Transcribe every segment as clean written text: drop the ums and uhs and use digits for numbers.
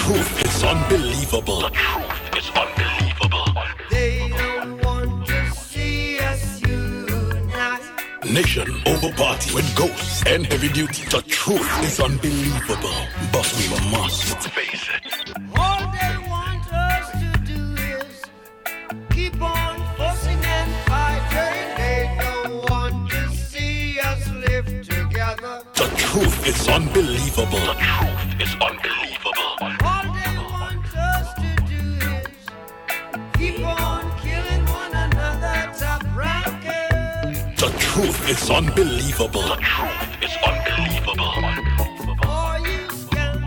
truth is unbelievable. The truth is unbelievable. They don't want to see us unite. Nation over party with ghosts and heavy duty. The truth is unbelievable. But we must face it. All they want us to do is keep on fussing and fighting. They don't want to see us live together. The truth is unbelievable. The truth is unbelievable. All they want us to do is keep on killing one another, top ranking. The truth is unbelievable. The truth is unbelievable. Are you scared?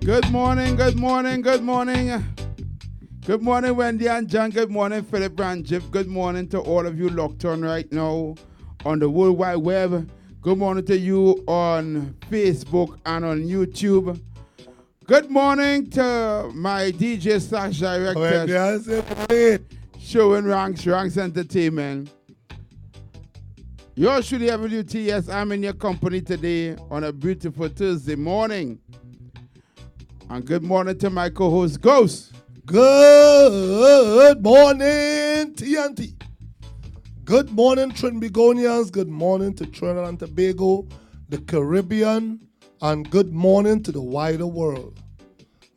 Good morning, good morning, good morning. Good morning, Wendy and John. Good morning, Philip and Jeff. Good morning to all of you locked on right now on the World Wide Web. Good morning to you on Facebook and on YouTube. Good morning to my DJ slash director, Showing Ranks Entertainment. Yours truly, WT. Yes, I'm in your company today on a beautiful Thursday morning. And good morning to my co-host, Ghost. Good morning, TNT. Good morning, Trinbagonians. Good morning to Trinidad and Tobago, the Caribbean, and good morning to the wider world.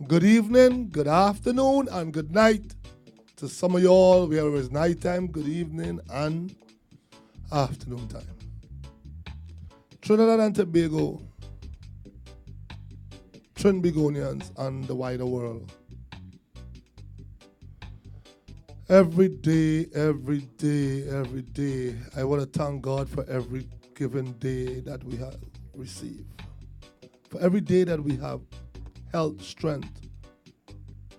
Good evening, good afternoon, and good night to some of y'all where it's nighttime, good evening, and afternoon time. Trinidad and Tobago, Trinbagonians, and the wider world. Every day, I want to thank God for every given day that we have received. For every day that we have health, strength.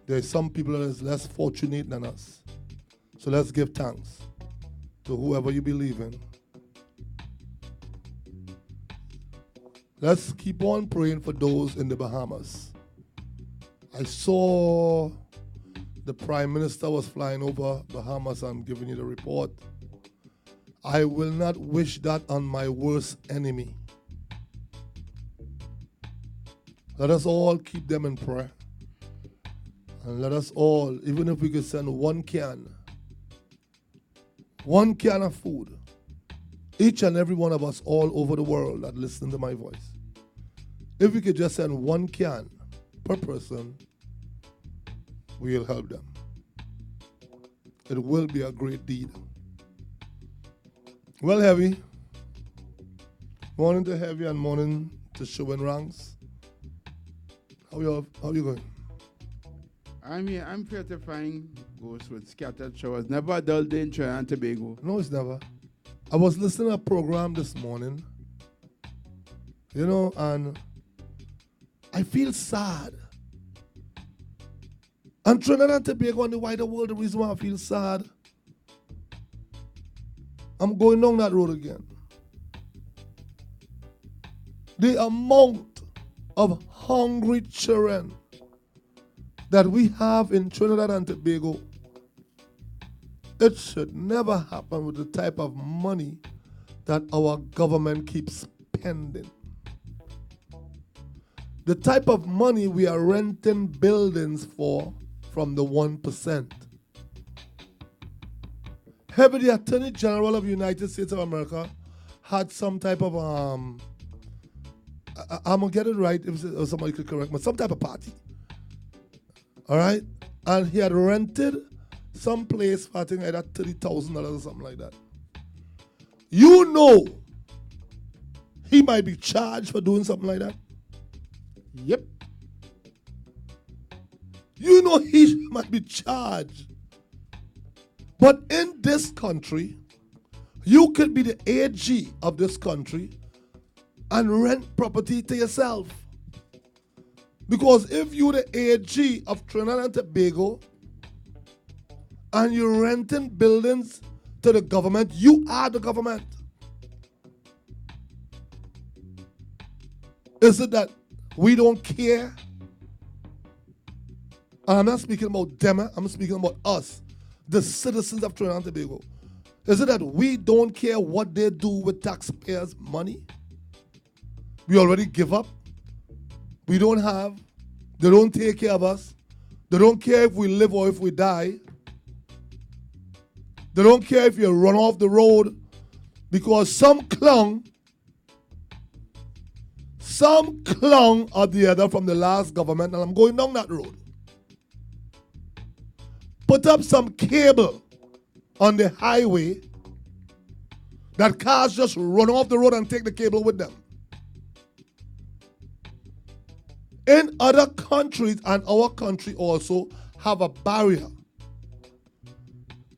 There's some people that is less fortunate than us. So let's give thanks to whoever you believe in. Let's keep on praying for those in the Bahamas. I saw the Prime Minister was flying over Bahamas. I'm giving you the report. I will not wish that on my worst enemy. Let us all keep them in prayer. And let us all, even if we could send one can of food, each and every one of us all over the world that listen to my voice, if we could just send one can per person, we'll help them. It will be a great deed. Well, Heavy. Morning to Heavy and morning to Showing Ranks. How you going? I'm here. I'm here to find ghosts with scattered showers. Never a dull day in Trinidad and Tobago. No, it's never. I was listening to a program this morning, and I feel sad. And Trinidad and Tobago and the wider world, the reason why I feel sad, I'm going down that road again. The amount of hungry children that we have in Trinidad and Tobago, it should never happen with the type of money that our government keeps spending. The type of money we are renting buildings for from the 1%. Heavy, the Attorney General of the United States of America had some type of, I'm going to get it right if somebody could correct me, some type of party. All right? And he had rented some place for I think either $30,000 or something like that. You know he might be charged for doing something like that. Yep. You know he might be charged. But in this country, you could be the AG of this country and rent property to yourself. Because if you're the AG of Trinidad and Tobago and you're renting buildings to the government, you are the government. Is it that we don't care? And I'm not speaking about them, I'm speaking about us, the citizens of Trinidad and Tobago. Is it that we don't care what they do with taxpayers' money? We already give up. We don't have. They don't take care of us. They don't care if we live or if we die. They don't care if you run off the road because some clown or the other from the last government, and I'm going down that road, put up some cable on the highway that cars just run off the road and take the cable with them. In other countries, and our country also, have a barrier.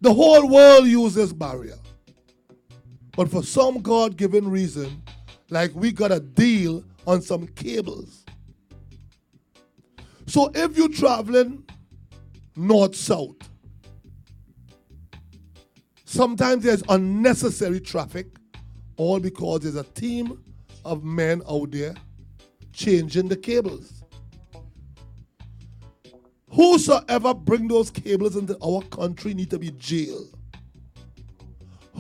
The whole world uses barrier. But for some God-given reason, like we got a deal on some cables. So if you're traveling north-south, sometimes there's unnecessary traffic, all because there's a team of men out there changing the cables. Whosoever bring those cables into our country need to be jailed.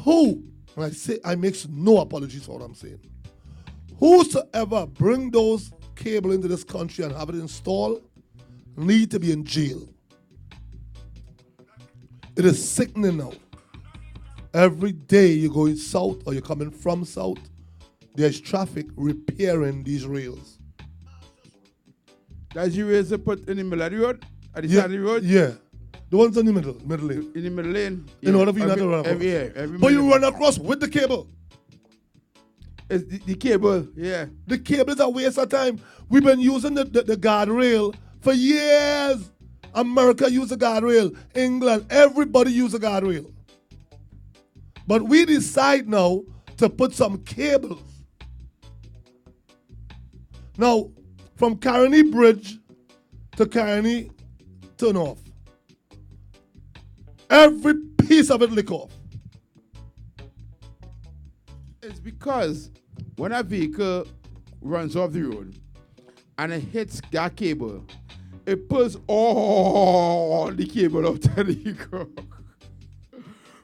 Who, and I say, I make no apologies for what I'm saying. Whosoever bring those cables into this country and have it installed need to be in jail. It is sickening now. Every day you're going south or you're coming from south, there's traffic repairing these rails. That's you rails they put in the middle of the road? At the side of the road? Yeah. The ones in the middle lane. In the middle lane? In order for you not to run across. But you run across with the cable. It's the cable, yeah. The cable is a waste of time. We've been using the guardrail for years. America used the guardrail. England, everybody used the guardrail. But we decide now to put some cables. Now, from Caroni Bridge to Caroni turn off. Every piece of it lick off. It's because when a vehicle runs off the road and it hits that cable, it pulls all the cable out of the ground.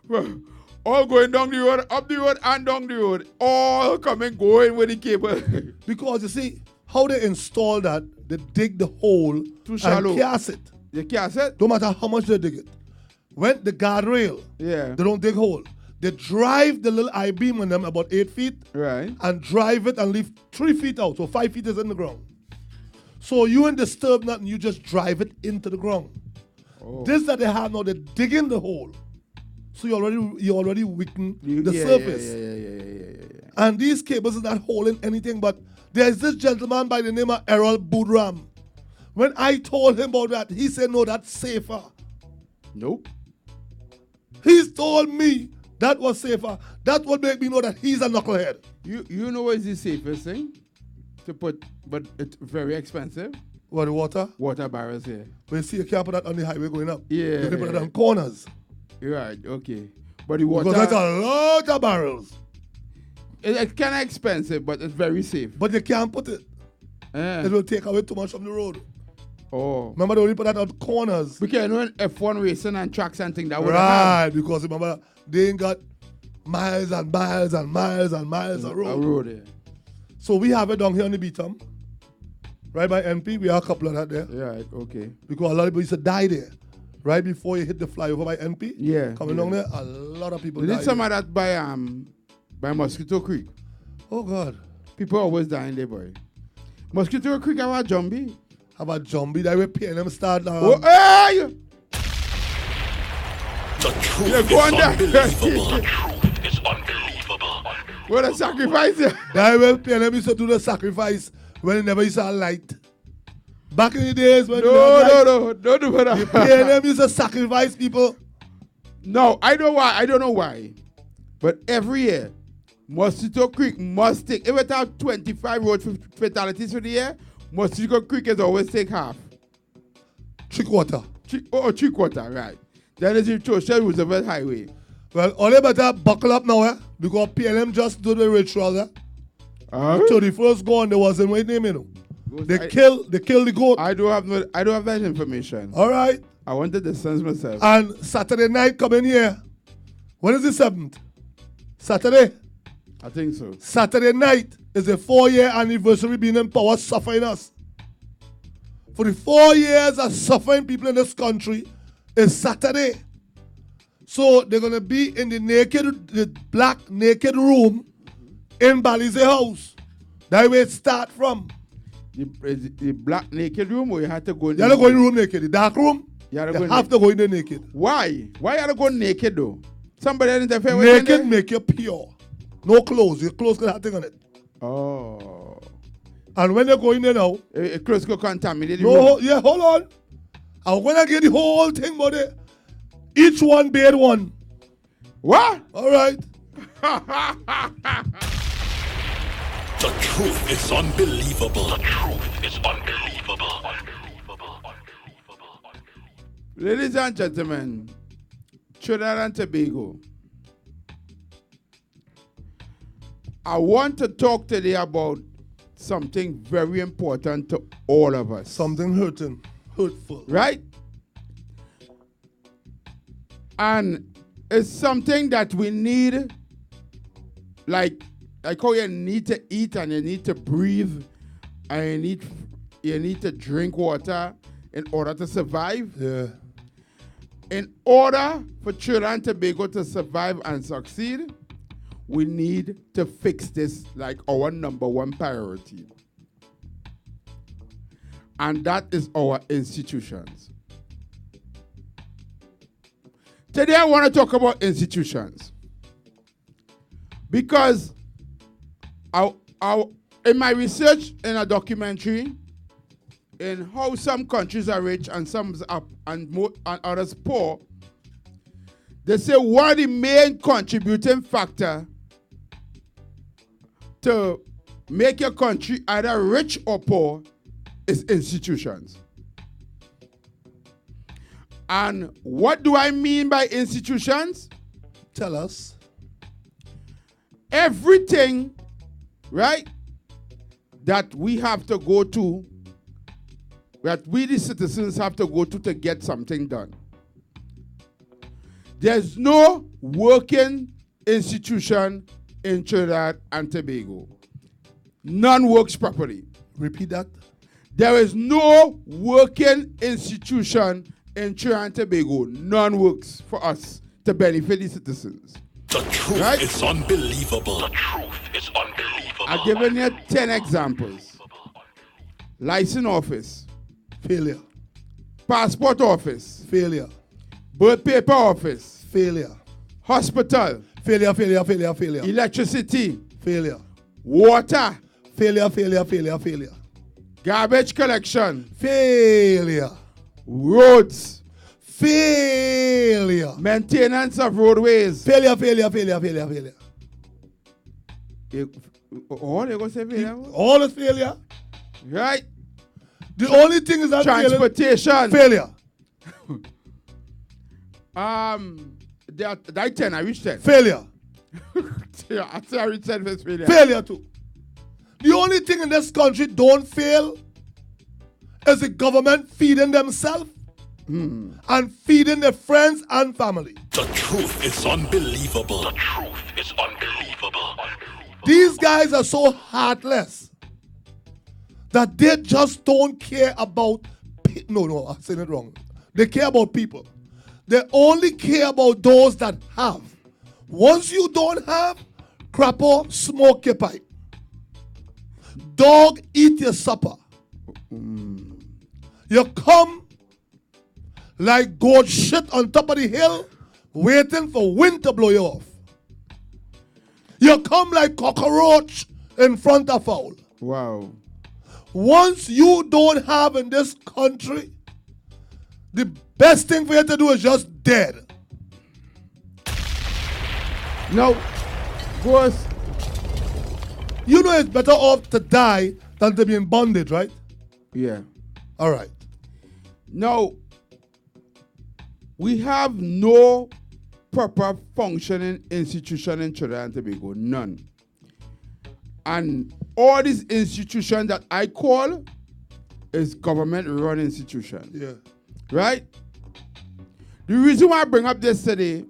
Well, all going down the road, up the road, and down the road. All going with the cable. Because you see, how they install that, they dig the hole Too shallow. and cast it. They cast it? No matter how much they dig it. When the guardrail, Yeah. they don't dig hole. They drive the little I-beam on them about 8 feet Right. and drive it and leave 3 feet out. So 5 feet is in the ground. So you ain't disturb nothing, you just drive it into the ground. Oh. This that they have now, they're digging the hole. So you already weaken the Yeah, surface. Yeah. And these cables are not holding anything, but there's this gentleman by the name of Errol Budram. When I told him about that, he said, no, that's safer. Nope. He's told me that was safer. That would make me know that he's a knucklehead. You know what is the safest thing to put, but it's very expensive? What, the water? Water barrels here. When you see you can't put that on the highway going up. Yeah. You can put it on corners. Right, okay. But the water, Because that's a lot of barrels. it's kind of expensive, but it's very safe. But you can't put it. Eh. It will take away too much from the road. Oh. Remember they only put that on corners. Because you know F1 racing and tracks and things that would Right, because remember, they ain't got miles and miles and miles and miles of a road. road there. So we have it down here on the Beatum. Right by NP, we have a couple of that there. Right, okay. Because a lot of people used to die there. Right before you hit the flyover by NP. Yeah, Coming yeah. down there, a lot of people They die did some there. of that by Mosquito Creek. Oh God. People always dying there, boy. Mosquito Creek have a zombie. How about Jumbie? That way paying them start now. Oh, hey! The truth Yeah, is go on there. unbelievable. The truth is unbelievable. What a sacrifice here. That way paying them used to do the sacrifice when they never used to have light. Back in the days when No, don't do paying that. them used to sacrifice people. No, I know why. I don't know why. But every year, Mosquito Creek must take, if it have 25 road fatalities for the year, Mosquito Creek is always take half. 3/4. Three quarter, right. Then is the Social Roosevelt Highway. Well, all they better buckle up now, because PLM just do the ritual. So the first gun there was in what name, you know. They kill the goat. I don't have that information. All right. I wanted to sense myself. And Saturday night coming here, When is the 7th? Saturday. I think so. Saturday night is the 4-year anniversary being in power suffering us. For the 4 years of suffering people in this country is Saturday. So they're going to be in the black naked room in Balize house. That's where it start from. The black naked room, or you have to go in You have to go in the room naked. The dark room, you you have to go in there naked. Why? Why you have to go naked though? Somebody interfere with Naked make you pure. No clothes. Your clothes can have thing on it. Oh. And when they go in there now, Clothes go contaminate the no, room. yeah, hold on. I'm going to get the whole thing, buddy. Each one bed one. What? All right. The truth is unbelievable. The truth is unbelievable. Ladies and gentlemen, Trinidad and Tobago, I want to talk today about something very important to all of us. Something hurtful. Right? And it's something that we need, like how you need to eat and you need to breathe and you need to drink water in order to survive. Yeah. In order for Trinidad and Tobago to survive and succeed, we need to fix this like our number one priority. And that is our institutions. Today I want to talk about institutions. Because in my research in a documentary, in how some countries are rich and some are and others poor, they say one of the main contributing factor to make your country either rich or poor is institutions. And what do I mean by institutions? Tell us. Everything, right, that we have to go to, that we the citizens have to go to get something done. There's no working institution in Trinidad and Tobago. None works properly. Repeat that. There is no working institution in Trinidad and Tobago. None works for us to benefit the citizens. The truth is unbelievable. The truth is unbelievable. I've given you 10 examples. License office. Failure. Passport office. Failure. Birth paper office. Failure. Hospital. Failure, failure, failure, failure. Electricity. Failure. Water. Failure, failure, failure, failure. Garbage collection. Failure. Roads. Failure. Maintenance of roadways. Failure, failure, failure, failure, failure. All they gonna say failure? All is failure. Right? The only thing is that transportation. Failure. That 10, I reached 10. Failure. Yeah, I say I reached 10 for failure. Failure too. The only thing in this country don't fail is the government feeding themselves and feeding their friends and family. The truth is unbelievable. The truth is unbelievable. These guys are so heartless that they just don't care about no, I'm saying it wrong. They care about people. They only care about those that have. Once you don't have, crapper, smoke your pipe. Dog, eat your supper. You come like goat shit on top of the hill, waiting for wind to blow you off. You come like cockroach in front of fowl. Wow. Once you don't have in this country, the best thing for you to do is just dead. No, boss. You know it's better off to die than to be in bondage, right? Yeah. All right. No, we have no proper functioning institution in Trinidad and Tobago. None. And all these institutions that I call is government-run institutions. Yeah. Right? The reason why I bring up this today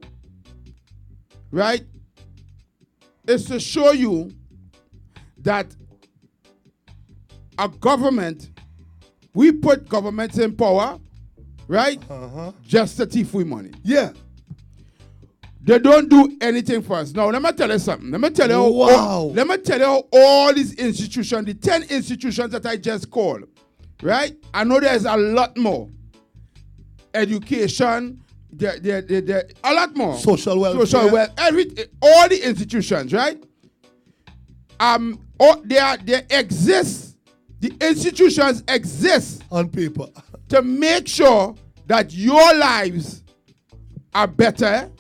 right, is to show you that a government, we put governments in power, right, just to thief we money. Yeah. They don't do anything for us. Now, let me tell you something. Let me tell you let me tell you how all these institutions, the 10 institutions that I just called, right? I know there's a lot more. Education, a lot more. Social welfare. All the institutions, right? They exist. The institutions exist On paper. to make sure that your lives are better.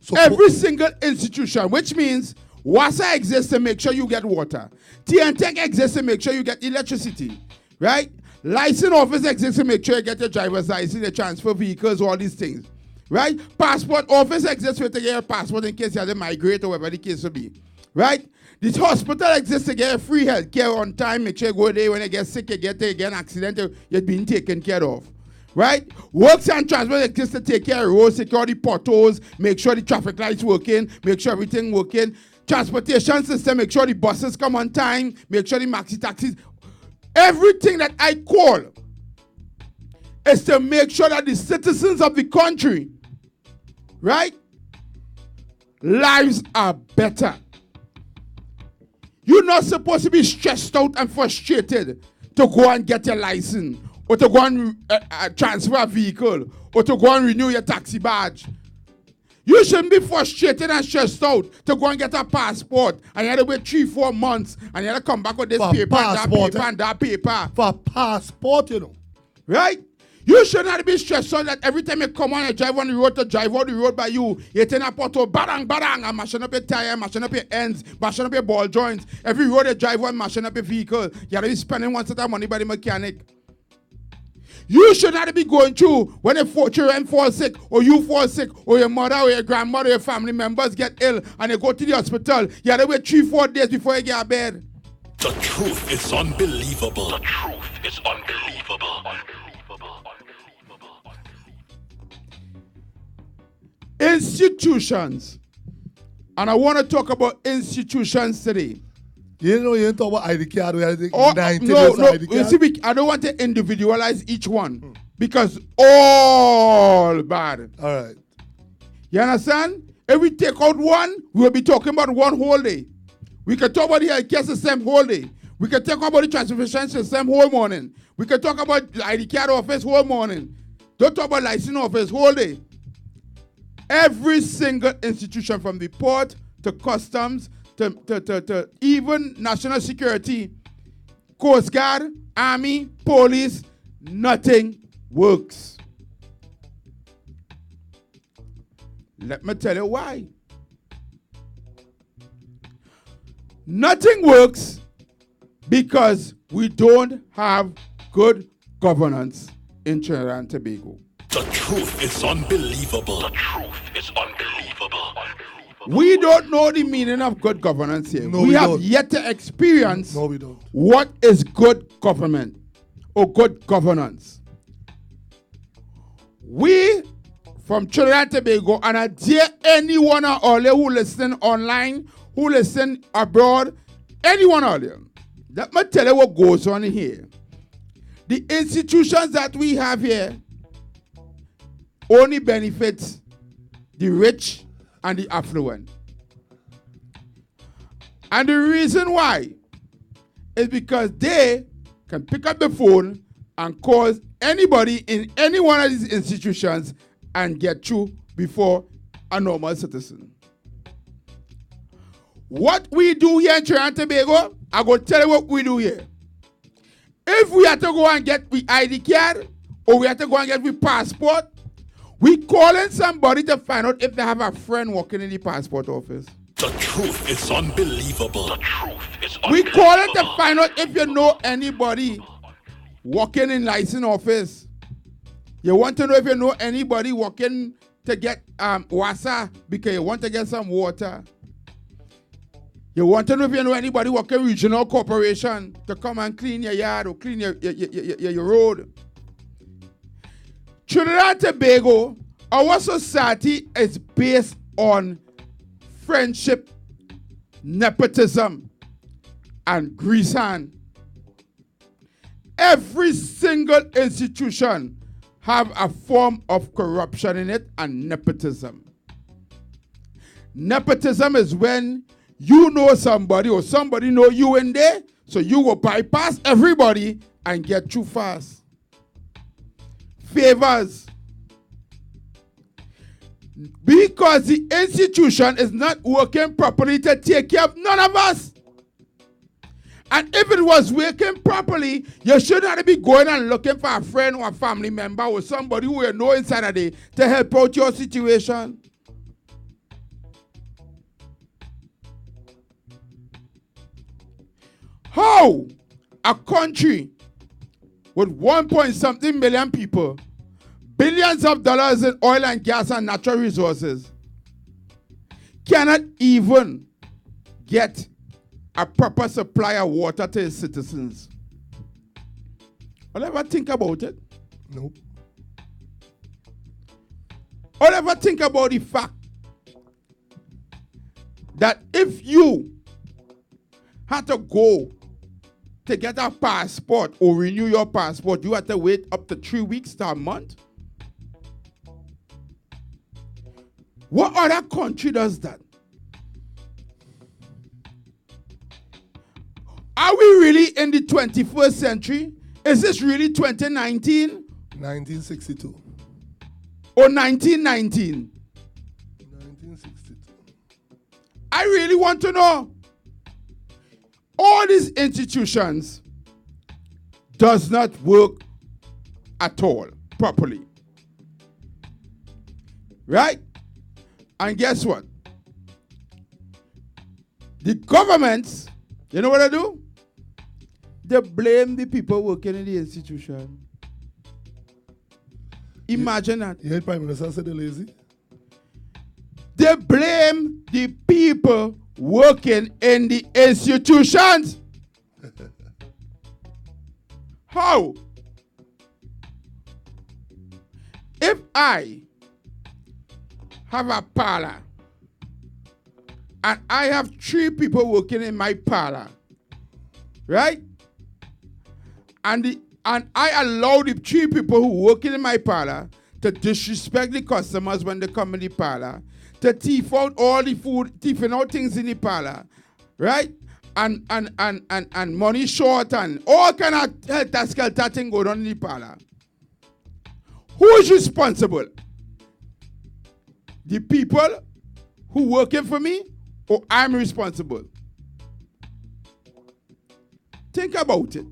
So Every single institution, which means WASA exists to make sure you get water. TNTech exists to make sure you get electricity, right? License office exists to make sure you get your driver's license, you transfer vehicles, all these things, right? Passport office exists to get your passport in case you have to migrate or whatever the case will be, right? This hospital exists to get free health care on time, make sure you go there when you get sick, you get there, you get an accident, you're being taken care of. Right? Works and transport exists to take care of road security, potholes, make sure the traffic lights working, make sure everything working. Transportation system, make sure the buses come on time, make sure the maxi taxis. Everything that I call is to make sure that the citizens of the country, right, lives are better. You're not supposed to be stressed out and frustrated to go and get your license, or to go and transfer a vehicle, or to go and renew your taxi badge. You shouldn't be frustrated and stressed out to go and get a passport, and you have to wait 3-4 months, and you have to come back with this paper and that paper. For a passport, you know. Right? You should not be stressed out that every time you come on and drive on the road to drive out the road by you, you're in a pothole, bang, bang, and mashing up your tire, mashing up your ends, mashing up your ball joints. Every road you drive on, mashing up your vehicle. You have to be spending one set of money by the mechanic. You should not be going through when a children fall sick, or you fall sick, or your mother, or your grandmother, or your family members get ill, and they go to the hospital. You have to wait 3-4 days before you get out of bed. The truth is unbelievable. The truth is unbelievable. Institutions. And I want to talk about institutions today. You know, you don't talk about ID card. No, ID you card. see, I don't want to individualize each one because all bad. All right. You understand? If we take out one, we'll be talking about one whole day. We can talk about the healthcare system whole day. We can talk about the transportation system whole morning. We can talk about the ID card office whole morning. Don't talk about license office whole day. Every single institution, from the port to customs to even national security, Coast Guard, Army, police, nothing works. Let me tell you why. Nothing works because we don't have good governance in Trinidad and Tobago. The truth is unbelievable. The truth is unbelievable. We don't know the meaning of good governance here. No, we we have don't. yet to experience No, we don't. what is good government or good governance. We from Trinidad and Tobago, and I dare anyone out there who listen online, who listen abroad, anyone out there, let me tell you what goes on here. The institutions that we have here only benefits the rich and the affluent. And the reason why is because they can pick up the phone and call anybody in any one of these institutions and get through before a normal citizen. What we do here in Trinidad and Tobago, I'm going to tell you what we do here. If we have to go and get the ID card, or we have to go and get the passport, we calling somebody to find out if they have a friend working in the passport office. The truth is unbelievable. The truth is unbelievable. We calling to find out if you know anybody working in license office. You want to know if you know anybody working to get WASA because you want to get some water. You want to know if you know anybody working regional corporation to come and clean your yard or clean your road. Trinidad and Tobago, our society is based on friendship, nepotism, and grease hand. Every single institution have a form of corruption in it and nepotism. Nepotism is when you know somebody or somebody know you in there, so you will bypass everybody and get through fast. Favors. Because the institution is not working properly to take care of none of us. And if it was working properly, you shouldn't be going and looking for a friend or a family member or somebody who you know inside of there to help out your situation. How a country with 1.something million people, billions of dollars in oil and gas and natural resources, cannot even get a proper supply of water to its citizens? I'll ever think about it? Nope. I'll ever think about the fact that if you had to go to get a passport or renew your passport, you have to wait up to 3 weeks to a month? What other country does that? Are we really in the 21st century? Is this really 2019? 1962. Or 1919? 1962. I really want to know. All these institutions does not work at all properly. Right? And guess what? The governments, you know what they do? They blame the people working in the institution. Imagine that. You heard Prime Minister said they're lazy? They blame the people working in the institutions. How? If I have a parlor and I have 3 people working in my parlor, right? And I allow the 3 people who working in my parlor to disrespect the customers when they come in the parlor, to thief out all the food, thieving out things in the parlor, right? And money short and all kind of helter-skelter thing going on in the parlor. Who is responsible? The people who working for me, or I'm responsible? Think about it.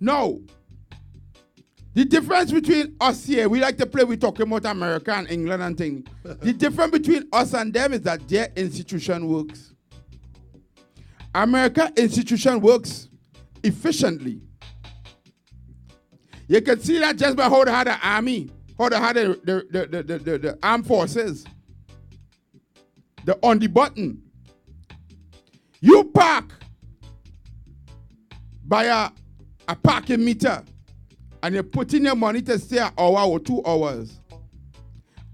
Now, the difference between us here, we like to play, we talking about America and England and things. The difference between us and them is that their institution works. America institution works efficiently. You can see that just by how they had the army, how they had the armed forces. The on the button. You park by a parking meter and you put in your money to stay an hour or 2 hours.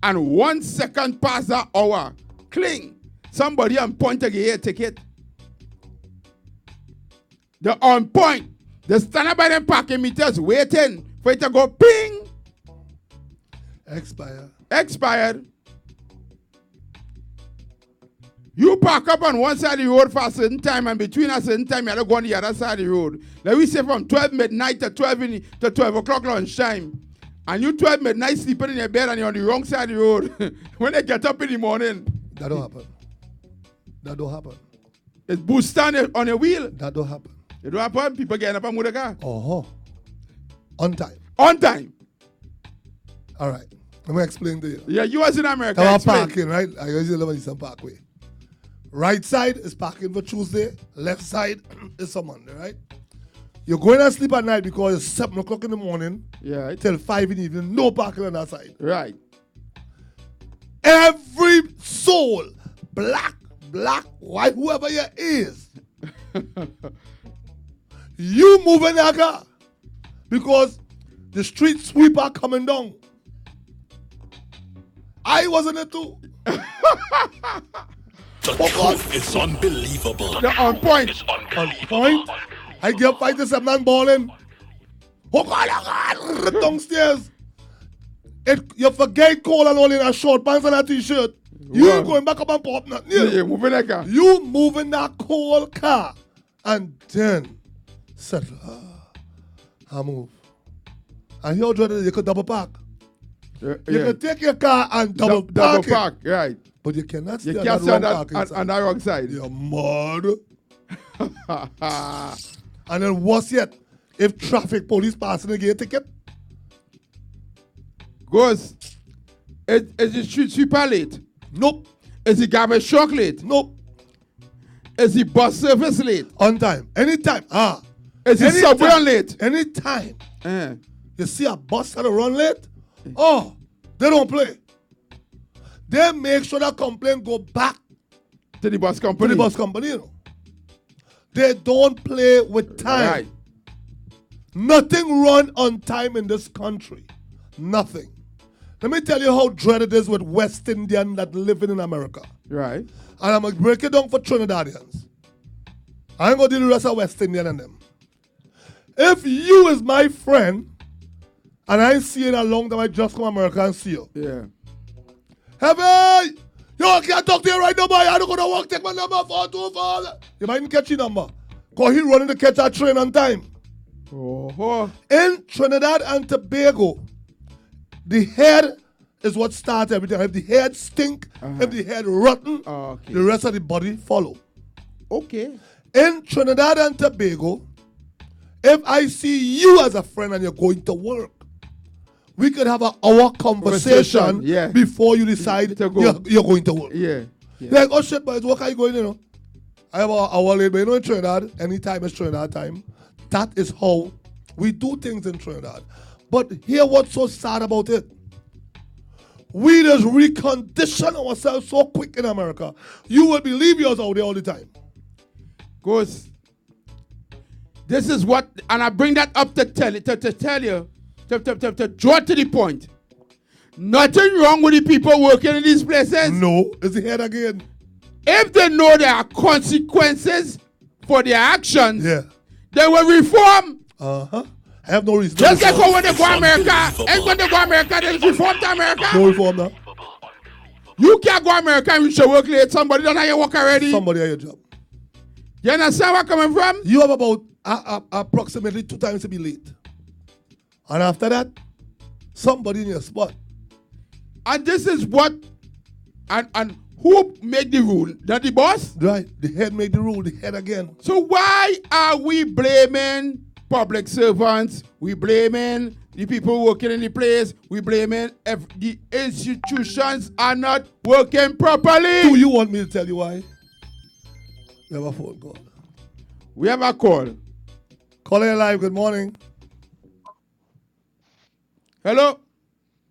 And 1 second past that hour, cling, somebody on point to get a ticket. They're on point. They stand up by them parking meters waiting for it to go ping. Expired. You park up on one side of the road for a certain time, and between a certain time, you have to go on the other side of the road. Like we say from 12 midnight to 12 o'clock lunchtime. And you 12 midnight sleeping in your bed and you're on the wrong side of the road. When they get up in the morning. That don't happen. It's booster on your wheel. That don't happen. It don't happen. People getting up and move the car. On time. On time. All right. Let me explain to you. Yeah, you was in America. I'm parking, right? I usually live on Eastern Parkway. Right side is parking for Tuesday. Left side is for Monday, right? You're going to sleep at night because it's 7 o'clock in the morning. Yeah. Till 5 in the evening. No parking on that side. Right. Every soul, black, white, whoever you is, you move in that car because the street sweeper coming down. I was in it too. The truth is unbelievable. They're on point. It's On unbelievable. point. I give 5 to 7 man balling. Oh God, downstairs. You forget Cole and all in a short pants and a t-shirt. You Wow. going back up and pop nothing. Yeah, moving like that. You moving that Cole car and then settle. I move. And here Jordan, you could double park. Yeah, You yeah. can take your car and double Double park it. park, right. But you cannot stay You on can't that stand wrong on, parking on, side. on the wrong side. You're mad. And then worse yet, if traffic police passing and get a ticket, Goes, is the street sweeper late? nope, Is the garbage truck late? nope, Is the bus service late? on time, anytime. Is the Anytime. subway late? Anytime Eh. you see a bus that run late, oh, they don't play. They make sure that complaint go back To the bus to company. the bus company. You know. They don't play with time. Right. Nothing run on time in this country. Nothing. Let me tell you how dread it is with West Indian that living in America. Right. And I'm going to break it down for Trinidadians. I ain't going to do the rest of West Indian and them. If you is my friend, and I ain't see you in a long time, I just come to America and see you. Yeah. Heavy! Yo, I can't talk to you right now, boy. I don't go to work. Take my number 424. You might catch your number. Because he running to catch our train on time. Oh. In Trinidad and Tobago, the head is what starts everything. If the head stink, if the head rotten, Okay. the rest of the body follow. Okay. In Trinidad and Tobago, if I see you as a friend and you're going to work, we could have an hour conversation Conversation, yeah. before you decide To go. you're going to work. Yeah. Yeah. Like, oh shit, boys, what are you going, you know? I have an hour late, but you know in Trinidad, anytime is Trinidad time. That is how we do things in Trinidad. But here what's so sad about it? We just recondition ourselves so quick in America. You will believe yours out there all the time. Goes. This is what, and I bring that up to tell you, to draw to the point. Nothing wrong with the people working in these places. No, it's the head again. If they know there are consequences for their actions, Yeah. they will reform. Uh-huh. I have no reason. Just like no how when they go to America, and when they go to America, they reform to America. reform now. You can't go to America and reach your work late. Somebody done have your work already. Somebody at your job. You understand where I'm coming from? You have about approximately 2 times to be late. And after that, somebody in your spot. And this is what, and who made the rule? Not the boss? Right. The head made the rule, the head again. So why are we blaming public servants? We blaming the people working in the place. We blaming if the institutions are not working properly. Do you want me to tell you why? We have a phone call. We have a call. Calling live, good morning. Hello?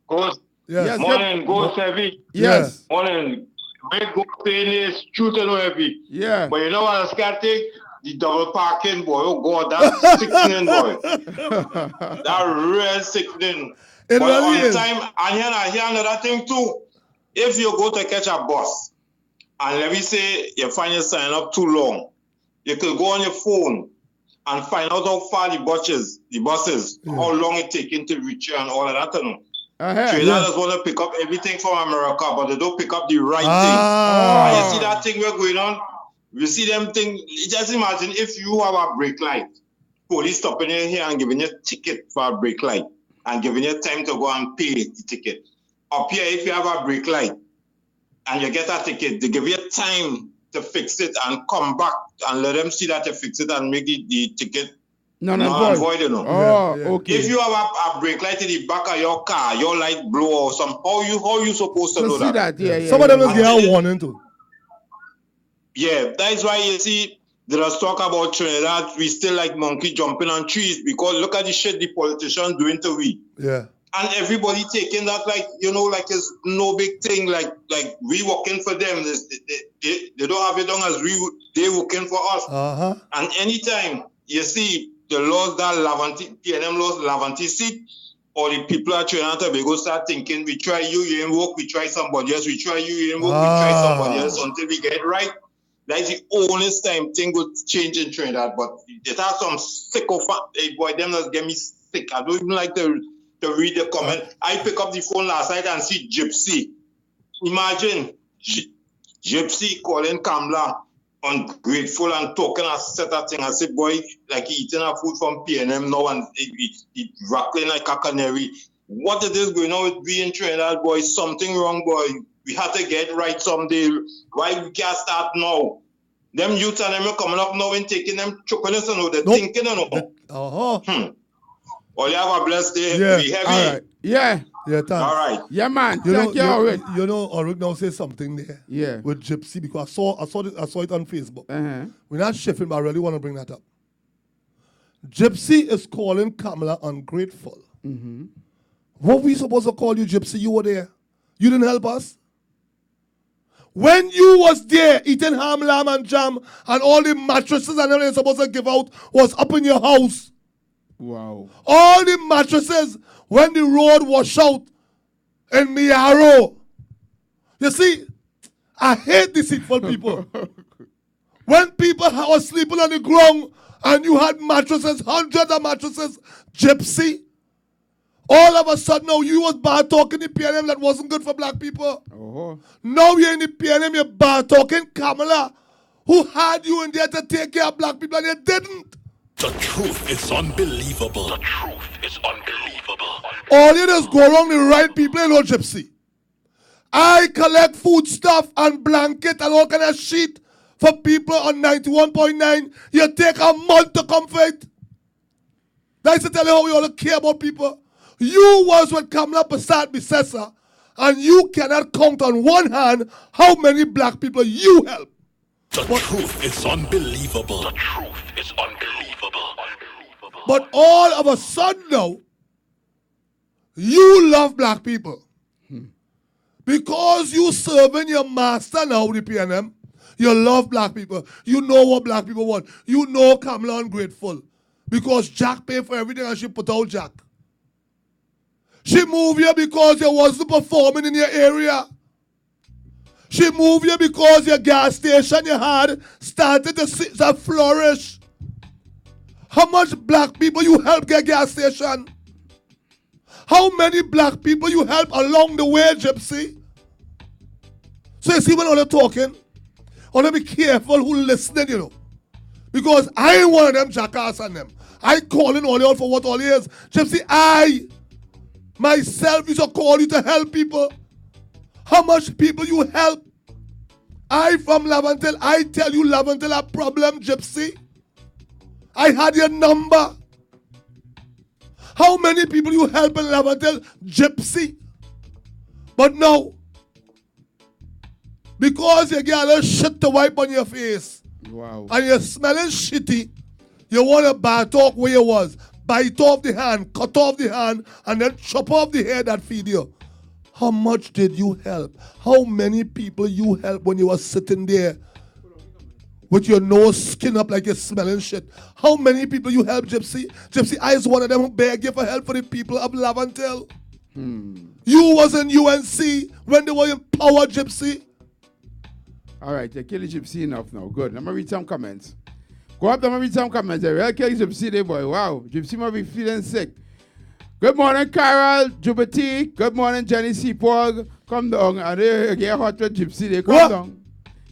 Ghost. Yes. Yes. Morning, Ghost heavy. Yes. Morning. Big Ghost saying is true to know heavy. Yeah. But you know what I scared take? The double parking, boy. Oh, God, that's sickening, boy. That real sickening. It But really on is. time, and here another thing too. If you go to catch a bus, and let me say you find your sign up too long, you could go on your phone and find out how far the buses, how long it taking to reach you and all of that. You know. Traders want to pick up everything from America, but they don't pick up the right thing. And you see that thing we're going on? You see them thing, just imagine if you have a brake light, police stopping you here and giving you a ticket for a brake light and giving you time to go and pay the ticket. Up here, if you have a brake light and you get a ticket, they give you time to fix it and come back and let them see that you fix it and make the ticket void, you know. Oh, Yeah. okay. If you have a brake light in the back of your car, your light blow or something, how you supposed to So know see that? that, yeah. Some of them is yeah. get a warning too. Yeah, that is why you see, there is talk about Trinidad, we still like monkey jumping on trees because look at the shit the politicians doing to we. Yeah. And everybody taking that like, you know, like it's no big thing, like we working for them. They don't have it done as they working for us. Uh-huh. And anytime you see the laws that Lavanti, PNM laws, Lavanti seat, or the people at Trinidad and Tobago start thinking, we try you ain't work, we try somebody else, we try you ain't work, we try somebody else until we get it right. That's the only time thing will change in Trinidad. But it has some sycophant, boy, them just get me sick. I don't even like to read the comment. I pick up the phone last night and see Gypsy. Imagine Gypsy calling Kamala ungrateful and talking a set of things. I said, boy, like he eating a food from PNM now and he rattling like a canary. What it is going on with being Trinidad, boy? Something wrong, boy. We have to get right someday. Why we can't start now? Them youths and them are coming up now and taking them chocolates and all. They're thinking and all. Well, you have a blessed day. Yeah. Be heavy. All right. Yeah. Yeah, thanks. All right. Yeah, man. Thank you, Ulrich. You know, Ulrich now say something there. Yeah. With Gypsy, because I saw it on Facebook. Uh-huh. We're not shifting, but I really want to bring that up. Gypsy is calling Kamala ungrateful. Mm-hmm. What we supposed to call you, Gypsy? You were there. You didn't help us. When you was there eating ham, lamb, and jam, and all the mattresses and everything you're supposed to give out was up in your house. Wow. All the mattresses when the road washed out in Miaro. You see, I hate deceitful people. When people were sleeping on the ground and you had mattresses, hundreds of mattresses, Gypsy, all of a sudden now you was bad talking the PNM that wasn't good for black people. Oh. Now you're in the PNM, you're bad talking Kamala, who had you in there to take care of black people and you didn't. The truth is unbelievable. The truth is unbelievable. All you just go around the right people, you know, Gypsy. I collect food stuff and blanket and all kind of shit for people on 91.9. You take a month to come for it. That's to tell you how we all care about people. You was with Kamala Persad Bissessa, and you cannot count on one hand how many black people you help. The truth is unbelievable. The truth is unbelievable. But all of a sudden now, you love black people. Because you serving your master now, the PNM, you love black people. You know what black people want. You know Kamala ungrateful. Because Jack paid for everything and she put out Jack. She moved here because you wasn't performing in your area. She moved here because your gas station you had started to flourish. How much black people you help get gas station? How many black people you help along the way, Gypsy? So you see when all they're talking, I want to be careful who listening, you know. Because I ain't one of them jackass and them. I calling all y'all for what all is. Gypsy, I myself used to call you to help people. How much people you help? I from Laventille, I tell you Laventille a problem, Gypsy. I had your number. How many people you help in Laventille? Gypsy. But no. Because you get a little shit to wipe on your face. Wow. And you're smelling shitty, you want to bite off where you was. Bite off the hand, cut off the hand, and then chop off the hair that feed you. How much did you help? How many people you helped when you were sitting there with your nose skin up like you're smelling shit? How many people you helped, Gypsy? Gypsy, I was one of them who begged you for help for the people of Laventille. You was in UNC when they were in power, Gypsy. All right, you kill the Gypsy enough now. Good. Let me read some comments. Go up, let me read some comments. I really kill Gypsy there, boy. Wow. Gypsy must be feeling sick. Good morning, Carol Jubati. Good morning, Jenny Seapog. Come down. And they get hot with Gypsy there. Come down.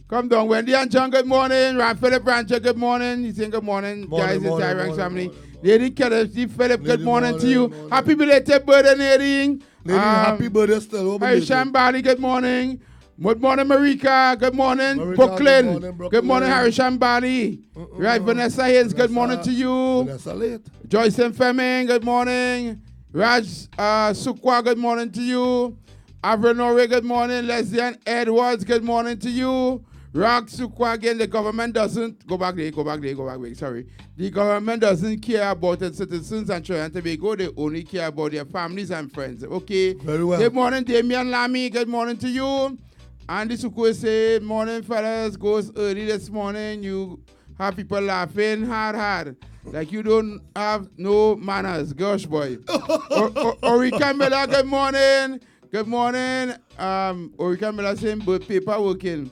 Come down. Wendy and John, good morning. Philip Rancher, good morning. You saying good morning, guys in Tyranx family. Lady Kennedy Philip, good morning to you. Morning. Happy belated birthday, Nadine. Happy birthday still. Harisham Bali, good morning. Good morning, Marika. Good morning, Marika, Brooklyn. good morning, Brooklyn. Good morning, Harisham Bali. Right, Vanessa Hayes, good morning to you. Vanessa late. Joyce and Fleming, good morning. Raj Sukwa, good morning to you. Avron Ore, good morning. Leslie and Edwards, good morning to you. Rock Sukwa again, the government doesn't, go back there, sorry. The government doesn't care about its citizens and Trinidad and Tobago, they only care about their families and friends. Okay. Very well. Good morning, Damian Lamy, good morning to you. Andy Sukwe say, morning fellas, goes early this morning. You have people laughing hard. Like you don't have no manners. Gosh, boy. Orika Miller, good morning. Good morning. Orika Miller saying, but paper working.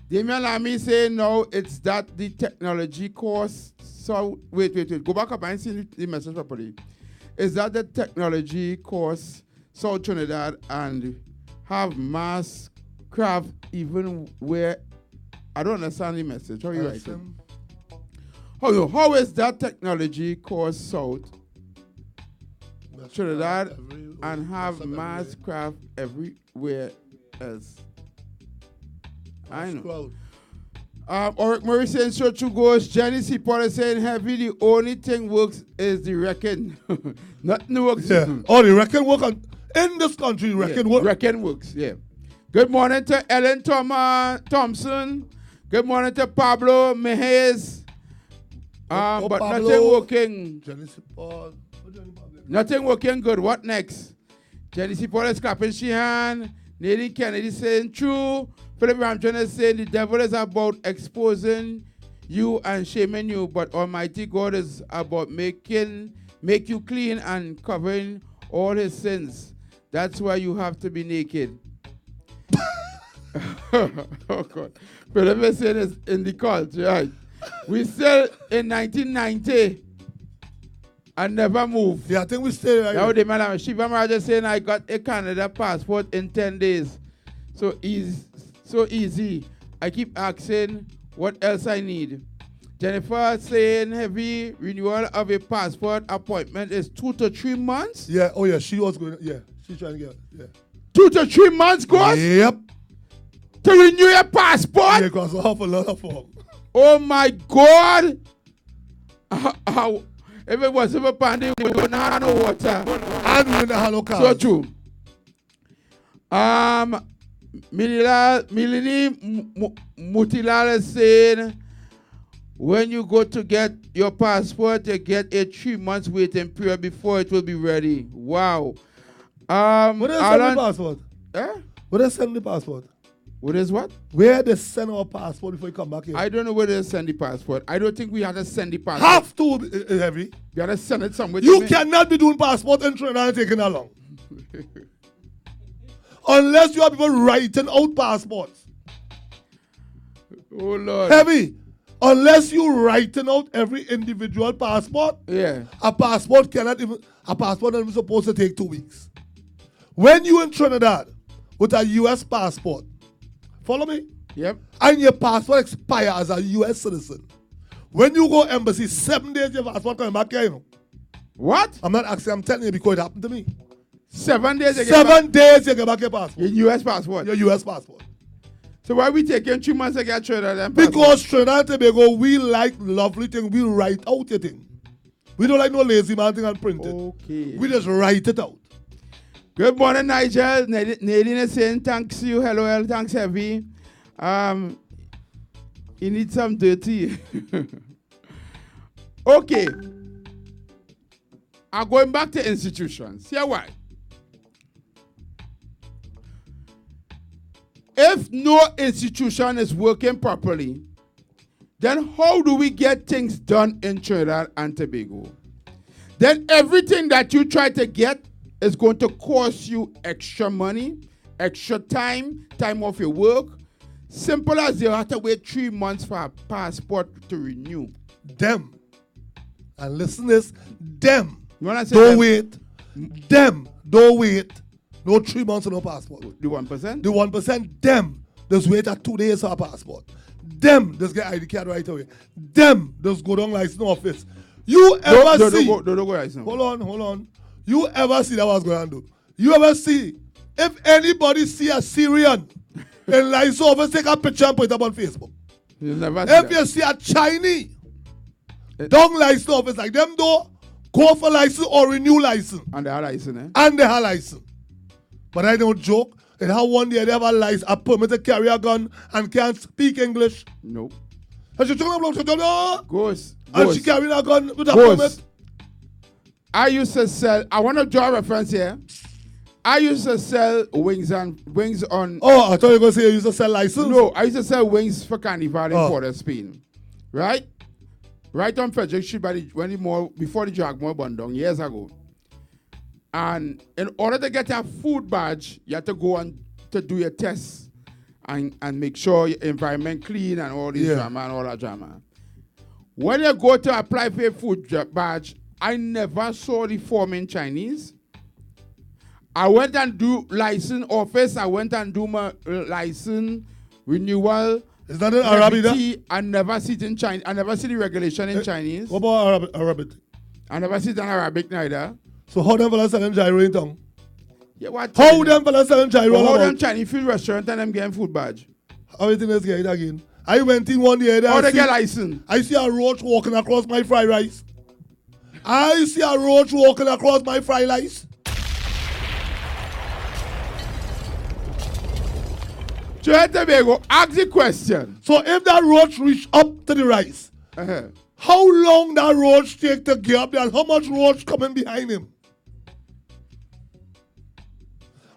Damian Lamy saying, no, it's that the technology course. So, wait. Go back up and see the message properly. Is that the technology course South Trinidad and have mass craft even where I don't understand the message. How are you writing? How is that technology course South Trinidad and have mass craft everywhere else? I know. Oric Murray saying so true goes. Jenny C. Potter saying heavy. The only thing works is the reckon. Nothing works. Yeah. Oh, the reckon work in this country. Reckon work. Reckon works. Yeah. Good morning to Ellen Thompson. Good morning to Pablo Mejes. But Pablo, nothing working. Jenny C. Paul. Nothing working good. What next? Jenny C. Paul is clapping she hand. Nadine Kennedy saying true. Philip Ramchon is saying the devil is about exposing you and shaming you, but Almighty God is about make you clean and covering all his sins. That's why you have to be naked. Oh God. Philip is saying it's in the cult, right? We still in 1990 and never moved. Yeah, I think we stay right now. The man, Shiva Maraja saying I got a Canada passport in 10 days. So easy. I keep asking what else I need. Jennifer saying heavy renewal of a passport appointment is 2 to 3 months. Yeah. Oh yeah. She was going. Yeah. She's trying to get. Yeah. 2 to 3 months, Ghost? Yep. To renew your passport? Yeah, because I have a lot of form. Oh my God. If it wasn't for pandemic, we wouldn't have no water. And we wouldn't have no cars. So true. Milini Mutilal is saying, when you go to get your passport, you get a 3 months waiting period before it will be ready. Wow. Where they send the passport? Eh? Where they send the passport? What is what? Where they send our passport before you come back here? I don't know where they send the passport. I don't think we have to send the passport. Have to, Heavy. You have to send it somewhere. You cannot be doing passport in Trinidad and taking along. Unless you have people writing out passports. Oh, Lord. Heavy. Unless you writing out every individual passport, yeah, a passport not even supposed to take 2 weeks. When you in Trinidad with a U.S. passport, follow me? Yep. And your passport expires as a U.S. citizen. When you go embassy, 7 days your passport coming back here, you know. What? I'm not asking, I'm telling you because it happened to me. 7 days you 7 days you get back your passport. Your U.S. passport? Your U.S. passport. So why we taking 3 months to get Trinidad? Because Trinidad and Tobago, we like lovely things. We write out your thing. We don't like no lazy man thing and print it. Okay. We just write it out. Good morning, Nigel. Nadine is saying thanks you. Hello, thanks, Heavy. You need some dirty. Okay. I'm going back to institutions. Here why. If no institution is working properly, then how do we get things done in Trinidad and Tobago? Then everything that you try to get is going to cost you extra money, extra time off your work. Simple as you have to wait 3 months for a passport to renew. Them. And listen to this. Them. Don't wait. Them. Don't wait. No 3 months for no passport. The 1%? The 1%, them. Just wait at 2 days for a passport. Them. Just get ID card right away. Them. Just go down license office. You ever see? Don't go license. Hold on. You ever see that was going on? You ever see? If anybody see a Syrian in license office, take a picture and put it up on Facebook. You never if you see a Chinese down license office like them, though, go for license or renew license. And they have license, eh? And they have license. But I don't joke. And how one day they have a license, a permit to carry a gun and can't speak English. Nope. And she talking about Ghost. And she carrying a gun with a permit. I used to sell, I want to draw a reference here. I used to sell wings on. Oh, I thought you were going to say you used to sell license. No, I used to sell wings for Carnival in Port of Spain. Right? right on Frederick Street before the Dragmore burned down years ago. And in order to get a food badge, you have to go on to do your tests and make sure your environment clean and all this drama and all that drama. When you go to apply for a food badge, I never saw the form in Chinese. I went and do license office. I went and do my license renewal. Is that in Arabic? I never see it in Chinese. I never see the regulation in Chinese. What about Arabic? I never see it in Arabic neither. So how them fellas selling gyro in town? Yeah, what? How them fellas selling gyro? How them Chinese food restaurant and them getting food badge? How you think let's get it again? I went in one day. How they get license? I see a roach walking across my fried rice. I see a roach walking across my fried rice. Tobago, ask the question. So if that roach reach up to the rice, how long that roach take to get up there and how much roach coming behind him?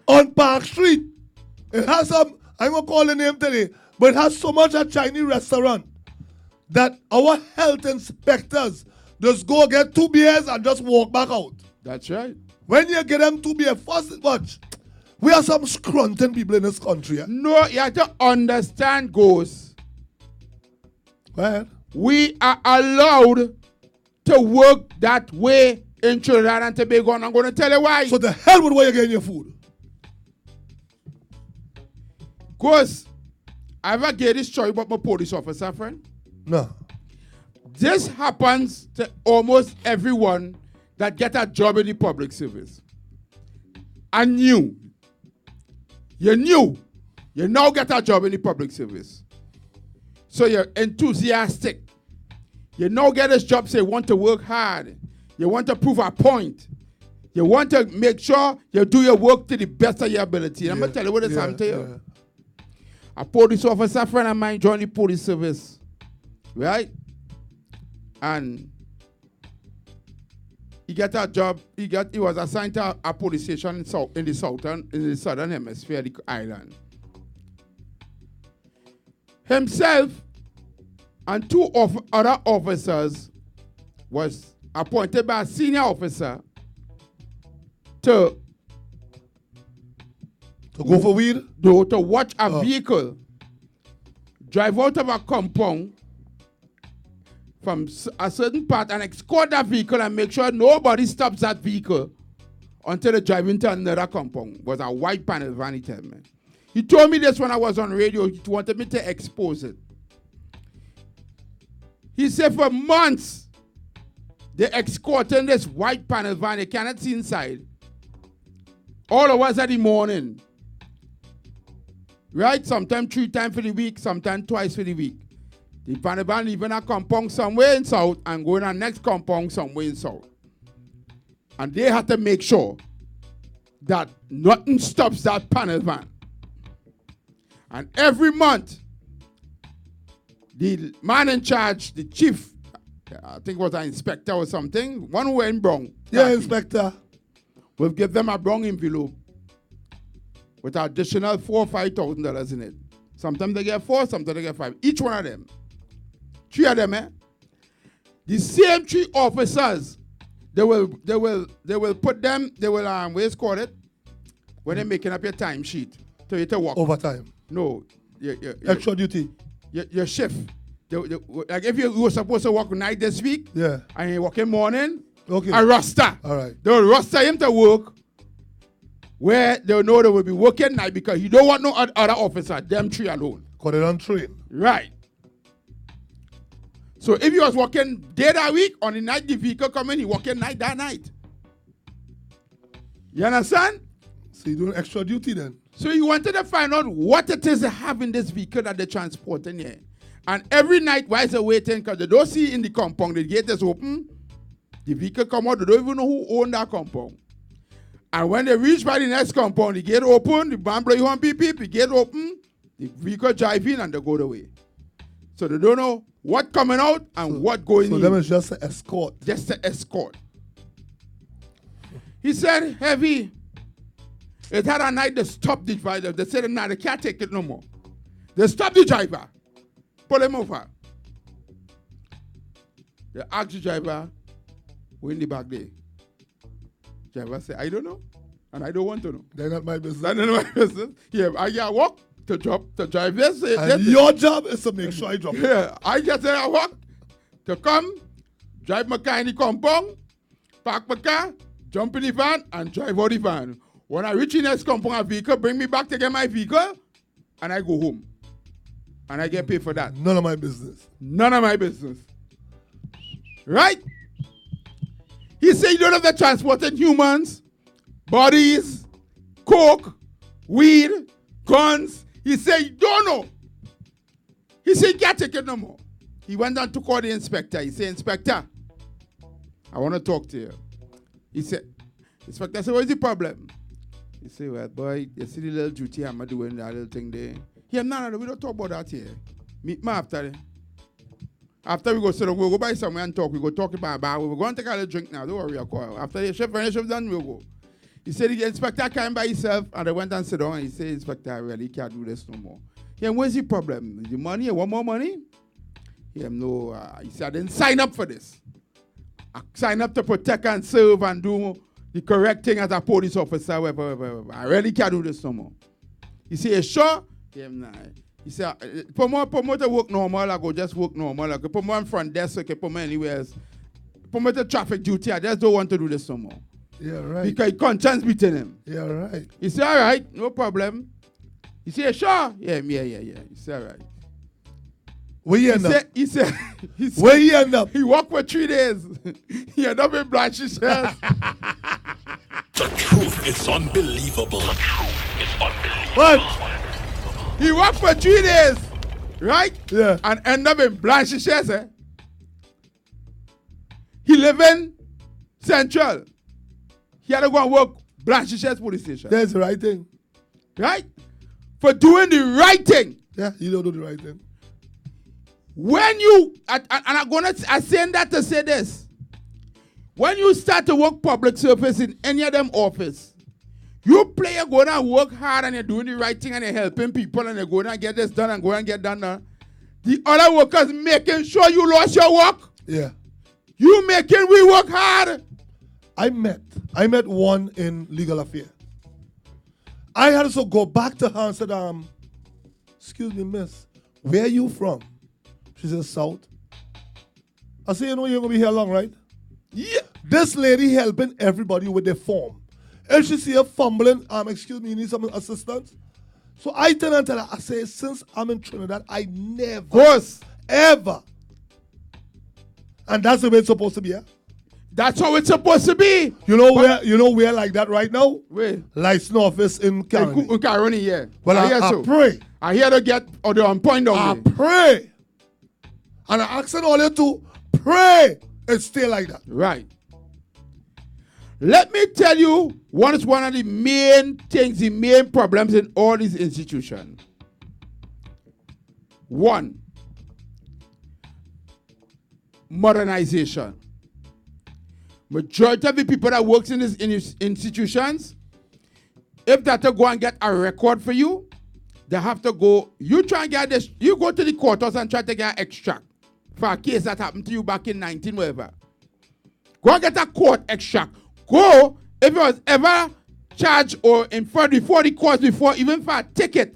On Park Street, it has some, I'm going to call the name today, but it has so much a Chinese restaurant that our health inspectors just go get 2 beers and just walk back out. That's right. When you get them 2 beers, first watch. We are some scrunting people in this country. Eh? No, you have to understand, Ghost. Go ahead. We are allowed to work that way in Trinidad and Tobago, and I'm going to tell you why. So the hell with where you're getting your food? Ghost, I ever gave this story about my police officer friend? No. This happens to almost everyone that get a job in the public service. I knew. You knew. You now get a job in the public service. So you're enthusiastic. You now get this job, so you want to work hard. You want to prove a point. You want to make sure you do your work to the best of your ability. I'm going to tell you what it's happened to you. A police officer friend of mine joined the police service. Right? And he got a job. He was assigned to a police station in the southern hemisphere, the island. Himself and 2 other officers was appointed by a senior officer to go for weed? To watch a vehicle drive out of a compound from a certain part and escort that vehicle and make sure nobody stops that vehicle until they drive into another compound. It was a white panel van, he told me. He told me this when I was on radio. He wanted me to expose it. He said for months, they escorting this white panel van. They cannot see inside. All of us at the morning. Right? Sometimes 3 times for the week, sometimes twice for the week. The panel van leaving a compound somewhere in south and going to the next compound somewhere in south. And they had to make sure that nothing stops that panel van. And every month, the man in charge, the chief, I think it was an inspector or something, one who went brown. Yeah, inspector. We'll give them a brown envelope with additional $4,000 or $5,000 in it. Sometimes they get 4, sometimes they get 5. Each one of them. 3 of them, The same 3 officers, they will put them, what is called it? When they're making up your time sheet to you to work. Overtime. No. Extra duty. Your shift. Like if you were supposed to work night this week, and you work in morning, a roster. All right. They will roster him to work where they know they will be working night because you don't want no other officer, them 3 alone. Because they don't train. Right. So if you was working day that week, on the night the vehicle come in, he working night that night. You understand? So you're doing extra duty then? So you wanted to find out what it is they have in this vehicle that they're transporting here. And every night while they're waiting, because they don't see in the compound, the gate is open, the vehicle come out, they don't even know who owned that compound. And when they reach by the next compound, the gate open, the band blow you on beep, the gate open, the vehicle drive in and they go away. So they don't know what coming out and what going in. So them is just an escort. Just an escort. He said, Heavy, it had a night they stopped the driver. They said, no, they can't take it no more. They stopped the driver. Pull him over. They ask the driver, who in the back there? Driver say, I don't know. And I don't want to know. They're not my business. That's none of my business. Yeah, I walk to drive. Yes, And your job is to make sure I drop it. yeah, I just say I walk to come, drive my car in the compound, park my car, jump in the van, and drive out the van. When I reach in next compound, a vehicle, bring me back to get my vehicle, and I go home. And I get paid for that. None of my business. None of my business. Right? He said you don't have to transporting humans, bodies, coke, weed, guns. He said you don't know. He said you can't take it no more. He went down to call the inspector. He said, Inspector, I want to talk to you. He said, Inspector said, what is the problem? He said, well, boy, you see the little duty I'm doing, that little thing there. Yeah, no, we don't talk about that here. Meet me after. After we go sit down, we'll go by somewhere and talk. We go talk about a bar. We're going to take a little drink now. Don't worry, I'll call. After the shift, when the shift done, we'll go. He said the inspector came by himself and they went and sit down and he said, Inspector, I really can't do this no more. Yeah, what's the problem? The money? You want more money? Yeah, no. He said, I didn't sign up for this. I signed up to protect and serve and do the correct thing as a police officer. Whatever. I really can't do this no more. He said, sure? Yeah, nah. He said, put me to work normal, I go just work normal. I go put me on front desk, I can put me anywhere else. Put me to traffic duty, I just don't want to do this no more. Yeah, right. Because conscience beating him. Yeah, right. He said, all right, no problem. He said, sure? Yeah. He said, all right. Where you end up? He said, Where you end up? he worked for 3 days. He ended up in Blanche's chest. The truth is unbelievable. The truth is unbelievable. What? He worked for 3 days, right? Yeah. And end up in Blanche's chest. He live in Central. He had to go and work Blanche's chest police station. That's the right thing. Right? For doing the right thing. Yeah, you don't do the right thing. When you, I'm saying that to say this. When you start to work public service in any of them office, you play, you're going to work hard and you're doing the right thing and you're helping people and you're going to get this done and go and get done. The other workers making sure you lost your work. Yeah. You making we work hard. I met one in legal affairs. I had to go back to her and said, excuse me, miss, where are you from? She said, South. I said, you know you're going to be here long, right? Yeah. This lady helping everybody with their form. And she see her fumbling, excuse me, you need some assistance? So I turn and tell her, I say, since I'm in Trinidad, I never, Course. ever. And that's the way it's supposed to be, yeah? That's how it's supposed to be. You know where like that right now? Wait. License office in Caroni. In Caroni, yeah. Well, I pray. I hear to get the on point I on me. pray. And I ask all you to pray and stay like that. Right. Let me tell you what is one of the main things, the main problems in all these institutions. One, modernization. Majority of the people that works in these institutions, if they have to go and get a record for you, they have to go, you try and get this, you go to the courthouse and try to get an extract for a case that happened to you back in 19 whatever. Go and get a court extract. Go, if you was ever charged or in front before the court before, even for a ticket,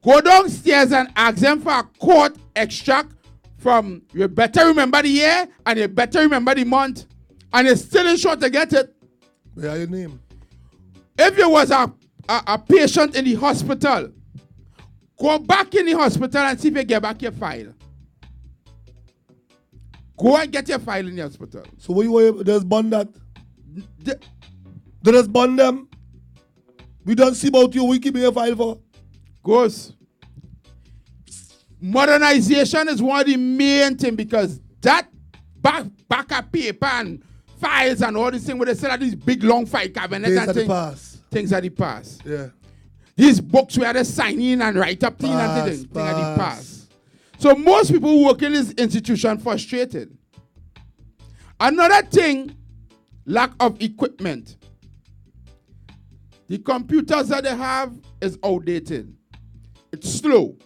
go downstairs and ask them for a court extract from, you better remember the year and you better remember the month. And it's still in short to get it. Where your name? If you was a patient in the hospital, go back in the hospital and see if you get back your file. Go and get your file in the hospital. So what you just bond that? They just bond them? We don't see about you, we keep your file for? Goes. Modernization is one of the main things because that back up paper and files and all these things where they sell these big long file cabinets and things. Things are the past. Yeah. These books where they sign in and write up things and things are the past. So most people who work in this institution frustrated. Another thing, lack of equipment. The computers that they have is outdated. It's slow.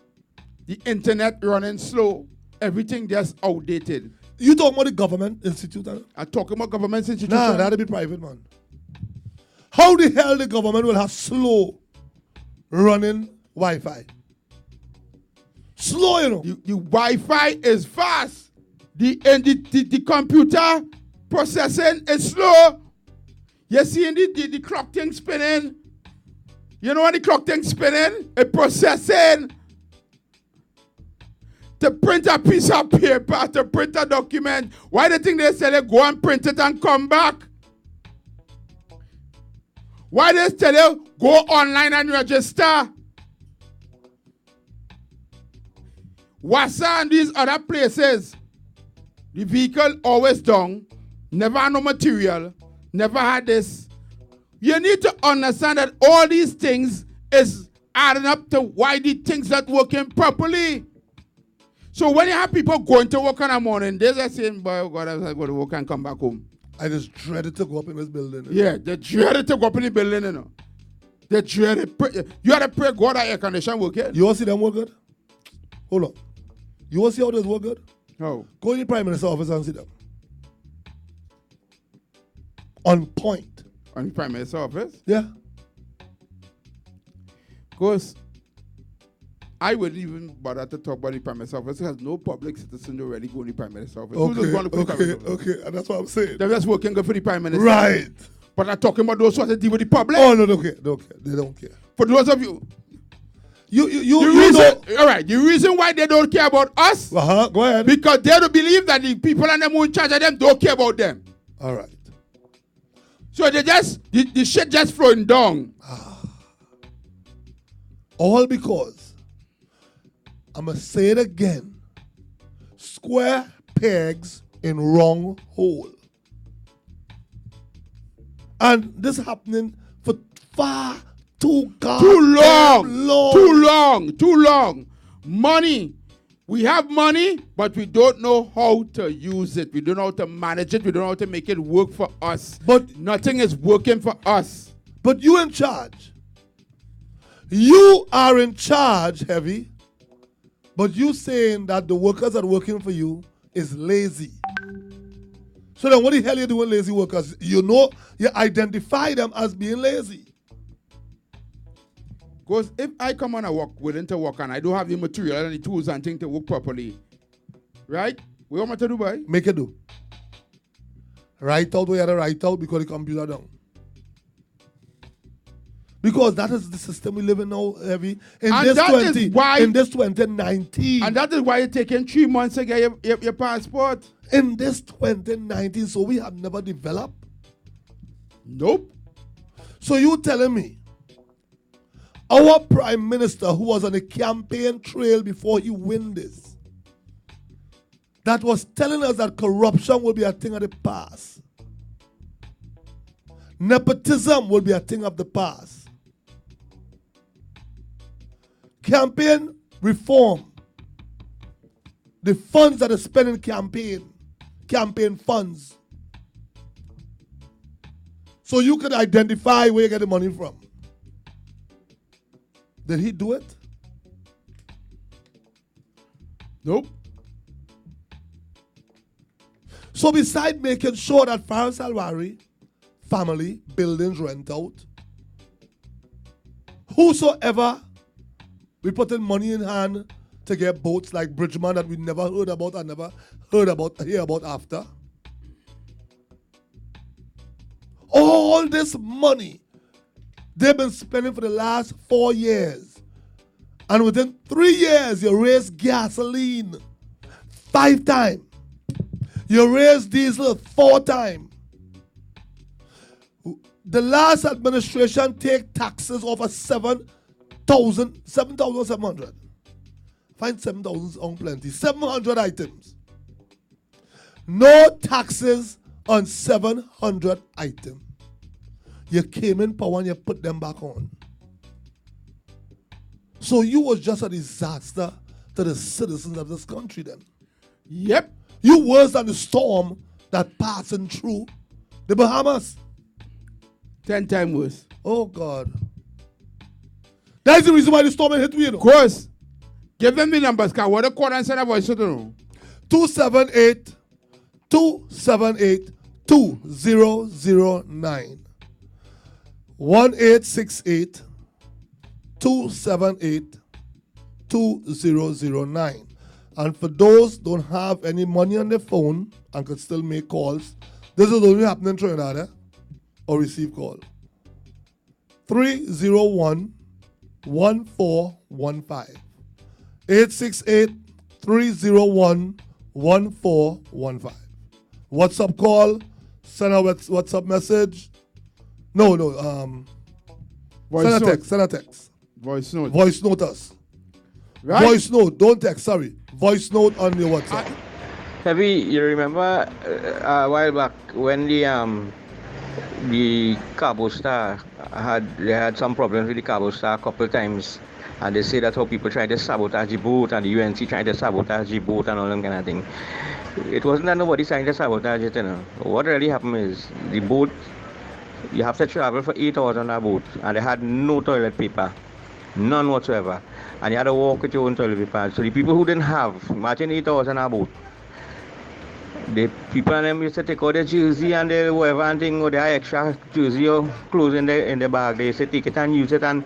The internet running slow. Everything just outdated. You talking about the government institute? I'm talking about government institution. Nah, that'll be private, man. How the hell the government will have slow running Wi-Fi? Slow, you know. The Wi-Fi is fast. The computer processing is slow. You see the clock thing spinning? You know when the clock thing spinning? It processing. To print a piece of paper, to print a document. Why do you think they say they go and print it and come back? Why they tell you go online and register? Wassa and these other places, the vehicle always down, never had no material, never had this. You need to understand that all these things is adding up to why the things not working properly. So when you have people going to work in the morning, they're just saying, boy, oh God, I go to work and come back home. I just dreaded to go up in this building. Yeah, they dreaded to go up in the building, you know. They dreaded. You had to pray God that air condition working. You want to see them work good? Hold on. You want to see how this work good? Oh. Go in the Prime Minister's office and see them. On point. On the Prime Minister's office? Yeah. Because I wouldn't even bother to talk about the Prime Minister's office because no public citizen already go in the Prime Minister's office. Okay, and that's what I'm saying. They're just working good for the Prime Minister. Right. But I'm talking about those who have to deal with the public. Oh, no, they don't care. For those of you. All right, the reason why they don't care about us, go ahead. because they don't believe that the people on them who in charge of them don't care about them. All right. So they just, the shit just flowing down. All because, I'm going to say it again, square pegs in wrong hole. And this is happening for far too long. Money. We have money, but we don't know how to use it. We don't know how to manage it. We don't know how to make it work for us. But nothing is working for us. But you in charge. You are in charge, Heavy. But you saying that the workers that are working for you is lazy. So then what the hell you doing lazy workers? You know, you identify them as being lazy. Because if I come on a work, willing to work, and I don't have the material and the tools and things to work properly, right? What want me to do, boy? Make it do. Write out what you had to write out because the computer down. Because that is the system we live in now, Heavy. In this 2019. And that is why you're taking 3 months to get your passport. In this 2019, so we have never developed? Nope. So you telling me our Prime Minister, who was on a campaign trail before he win this, that was telling us that corruption will be a thing of the past. Nepotism will be a thing of the past. Campaign reform. The funds that are spent in campaign funds. So you can identify where you get the money from. Did he do it? Nope. So besides making sure that Faris Alwari family buildings rent out, whosoever we put in money in hand to get boats like Bridgman that we never heard about and never hear about after. All this money they've been spending for the last 4 years. And within 3 years, you raise gasoline 5 times. You raise diesel 4 times. The last administration take taxes over 7,700. Find 7,000 on plenty. 700 items. No taxes on 700 items. You came in power and you put them back on. So you was just a disaster to the citizens of this country then. Yep. You worse than the storm that passing through the Bahamas. 10 times worse. Oh God. That's the reason why the storm hit me, you know. Of course. Give them the numbers, because what the quarter and center voice should know. 278 278-2009. 1-868-278-2009. And for those don't have any money on their phone and could still make calls, this is only happening in Trinidad, or receive call. 301-1415. 868-301-1415. WhatsApp call, send a WhatsApp message. No, send a text. Voice note. Voice note us. Right? Voice note, don't text, sorry. Voice note on your WhatsApp. Heavy, you remember a while back when the Cabo Star had some problems with the Cabo Star a couple of times, and they say that's how people tried to sabotage the boat, and the UNC tried to sabotage the boat and all them kind of thing. It wasn't that nobody trying to sabotage it, What really happened is the boat, you have to travel for 8 hours on that boat, and they had no toilet paper, none whatsoever, and you had to walk with your own toilet paper. So the people who didn't have, imagine 8 hours on that boat. The people and them used to take out their jersey and their whatever and thing, or their extra jersey or clothes in the bag. They used to take it and use it and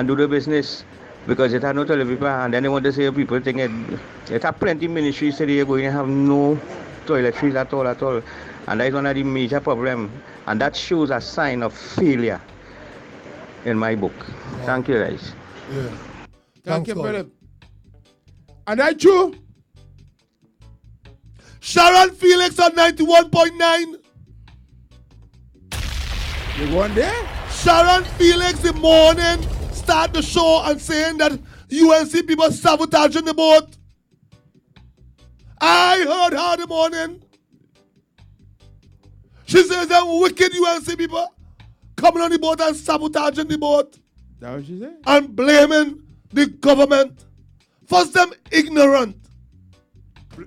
do the business because it had no toilet paper. And then they want to say people think it have plenty ministries today are going to have no toiletries at all. And that is one of the major problems. And that shows a sign of failure in my book. Wow. Thank you, guys. Yeah. Thank you, Philip. And that true? Sharon Felix on 91.9. You going there? Sharon Felix in the morning start the show and saying that UNC people sabotaging the boat. I heard her in the morning. She says that wicked UNC people coming on the boat and sabotaging the boat. That what she said? And blaming the government. First, them ignorant.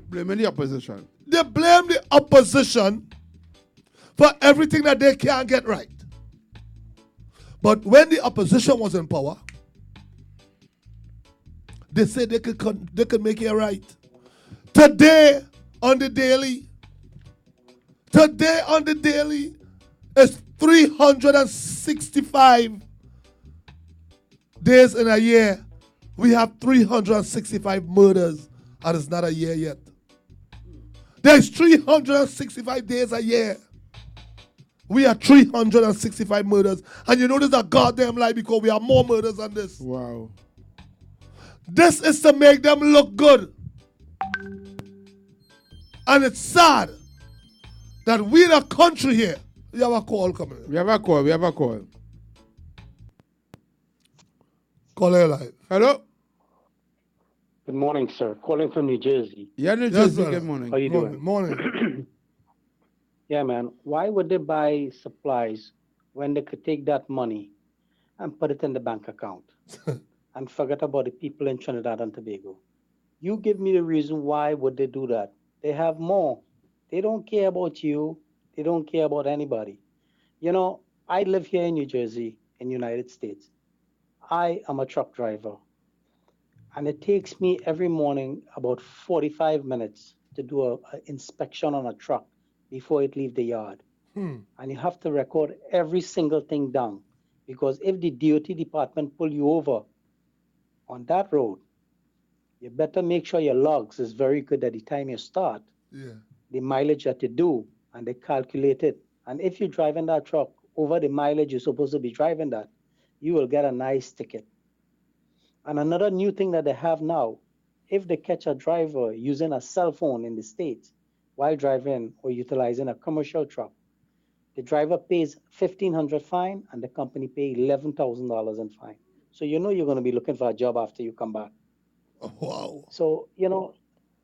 Blaming the opposition. They blame the opposition for everything that they can't get right. But when the opposition was in power, they said they could make it right. Today on the daily is 365 days in a year. We have 365 murders, and it's not a year yet. There's 365 days a year. We have 365 murders. And you know this is a goddamn lie because we have more murders than this. Wow. This is to make them look good. And it's sad that we in a country here. We have a call coming in. We have a call. Call her live. Hello? Good morning, sir. Calling from New Jersey. Yeah, New Yes, Jersey. brother. Good morning. How you doing? Morning. Yeah, man. Why would they buy supplies when they could take that money and put it in the bank account and forget about the people in Trinidad and Tobago? You give me the reason why would they do that. They have more. They don't care about you. They don't care about anybody. You know, I live here in New Jersey, in the United States. I am a truck driver. And it takes me every morning about 45 minutes to do an inspection on a truck before it leaves the yard. And you have to record every single thing down. Because if the DOT department pull you over on that road, you better make sure your logs is very good at the time you start. Yeah. The mileage that you do, and they calculate it. And if you're driving that truck over the mileage you're supposed to be driving that, you will get a nice ticket. And another new thing that they have now, if they catch a driver using a cell phone in the States while driving or utilizing a commercial truck, the driver pays $1,500 fine and the company pays $11,000 in fine. So you know you're going to be looking for a job after you come back. Oh, wow. So, you know,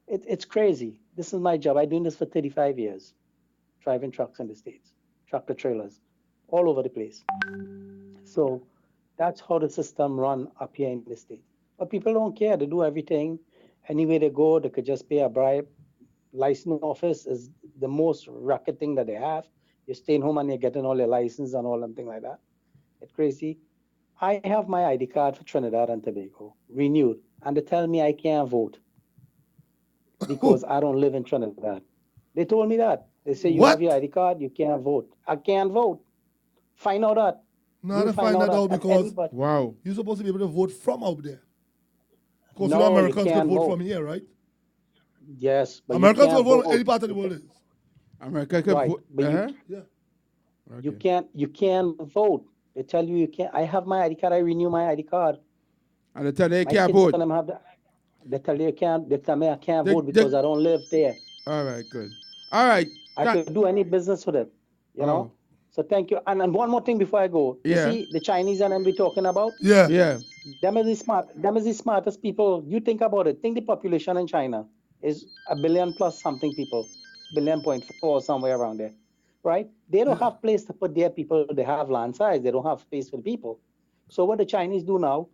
it's crazy. This is my job. I've been doing this for 35 years, driving trucks in the States, tractor trailers, all over the place. So that's how the system run up here in the States. But people don't care. They do everything. Anywhere they go, they could just pay a bribe. License office is the most racket thing that they have. You're staying home and you're getting all your license and all them thing like that. It's crazy. I have my ID card for Trinidad and Tobago, renewed, and they tell me I can't vote because I don't live in Trinidad. They told me that. They say you What? have your ID card, you can't vote. I can't vote. Find out that. No, You to find that out at because anybody. Wow. you're supposed to be able to vote from out there. Because No, you Americans could can't vote vote. from here, right? Yes, but Americans you will can't vote vote. any part of the world is. America could Right, vote. but you- Uh-huh. Yeah. Okay. You can't vote. They tell you can't. I have my ID card. I renew my ID card. And they tell you you My can't kids vote. tell them have that. They tell you can't. They tell me I can't They- vote because they- I don't live there. All right, good. All right. I Thank- could do any business with it. You Oh. know. So thank you. And one more thing before I go. Yeah. You see the Chinese and them we talking about. Yeah. Yeah. Them is the smartest people. You think about it. Think the population in China is 1 billion plus something people, 1.4 somewhere around there, right? They don't have place to put their people. They have land size. They don't have space for the people. So what the Chinese do now,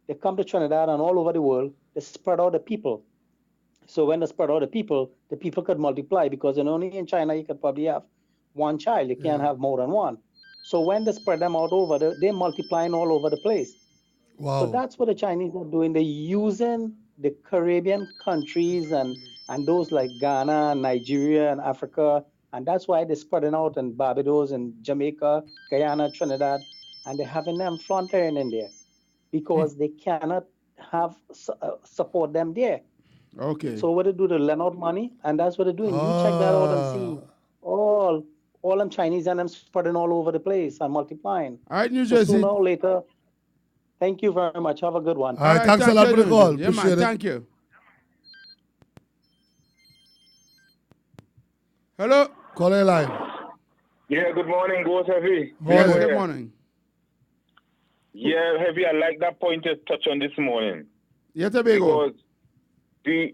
they come to Trinidad and all over the world. They spread out the people. So when they spread out the people could multiply because only in China you could probably have one child. You can't have more than one. So when they spread them out over, they're multiplying all over the place. Wow. So that's what the Chinese are doing. They're using the Caribbean countries and those like Ghana, Nigeria, and Africa. And that's why they're spreading out in Barbados and Jamaica, Guyana, Trinidad. And they're having them frontiering in there because they cannot have support them there. Okay. So what they do, they lend out money, and that's what they're doing. You check that out and see all them Chinese and them spreading all over the place and multiplying. All right, New So Jersey. sooner or later. Thank you very much. Have a good one. All right, thanks a lot for the call. Yeah, Appreciate man. it. Thank you. Hello. Call a line. Yeah, good morning, Ghost Heavy. Yes, Morning. good morning. Yeah, Heavy, I like that point you touched on this morning. Yeah, Tobago. Because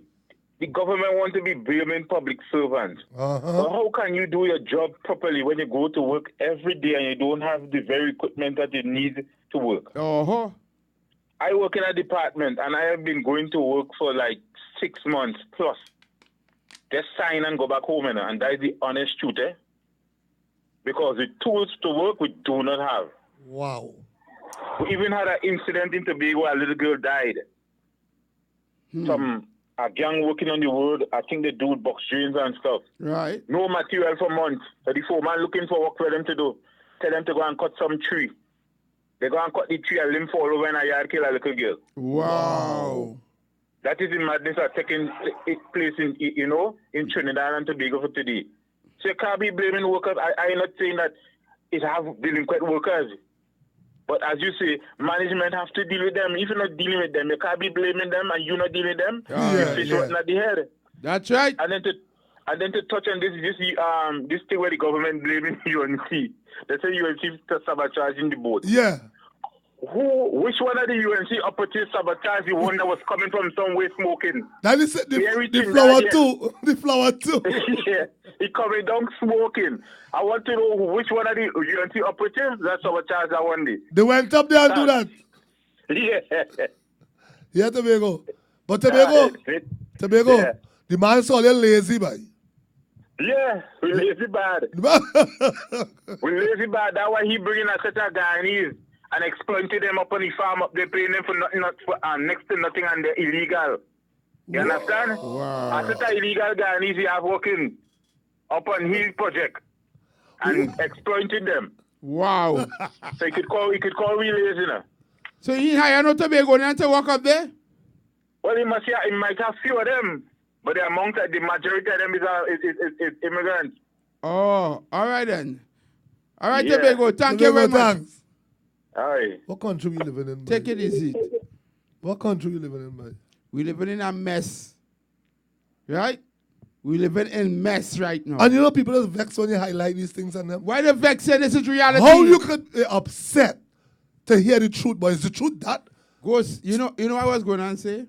the government want to be blaming public servants. Uh-huh. But how can you do your job properly when you go to work every day and you don't have the very equipment that you need to work? Uh-huh. I work in a department and I have been going to work for like 6 months plus. Just sign and go back home, and that is the honest truth, eh? Because the tools to work we do not have. Wow. We even had an incident in Tobago where a little girl died. A gang working on the road, I think they do box drains and stuff. Right. No material for months. So the foreman looking for work for them to do. Tell them to go and cut some tree. They go and cut the tree, a limb fall over in a yard, kill a little girl. Wow. That is the madness that's taking place in Trinidad and Tobago for today. So you can't be blaming workers. I'm not saying that it have delinquent workers. But as you say, management have to deal with them. If you're not dealing with them, you can't be blaming them and you're not dealing with them. Yeah, You fish yeah. rotten at the head. That's right. And then to touch on this thing where the government blaming UNC. They say UNC sabotaging the boat. Yeah. Which one of the UNC operatives sabotaged the one that was coming from somewhere smoking? That is Everything the flower that- too. The flower too. Yeah, he coming down smoking. I want to know which one of the UNC operatives that sabotaged that one day. They went up there and do that. Yeah. Yeah, Tobago. But Tobago, Yeah. the man is all lazy, boy. Yeah, we lazy bad. We lazy bad. That's why he bringing a set of Guyanese and exploiting them up on the farm up there, paying them for nothing, next to nothing, and they're illegal. You understand? Wow. A set of illegal Guyanese he have working up on his project and exploiting them. Wow. So he could call we lazy now. So he hire no Tobago and to walk up there? Well, he might have few of them, but the majority of them is immigrants. Oh, all right then. All right, Yeah. Tobago. Thank you Tobago, very much. thanks. All right. What country we living in, boy? Take it easy. What country we living in, boy? We living in a mess. Right? We living in mess right now. And you know people are vexed when you highlight these things and them. Why the vex say this is reality? How you could be upset to hear the truth, boy? Is the truth that? Ghost, you know what I was going to say?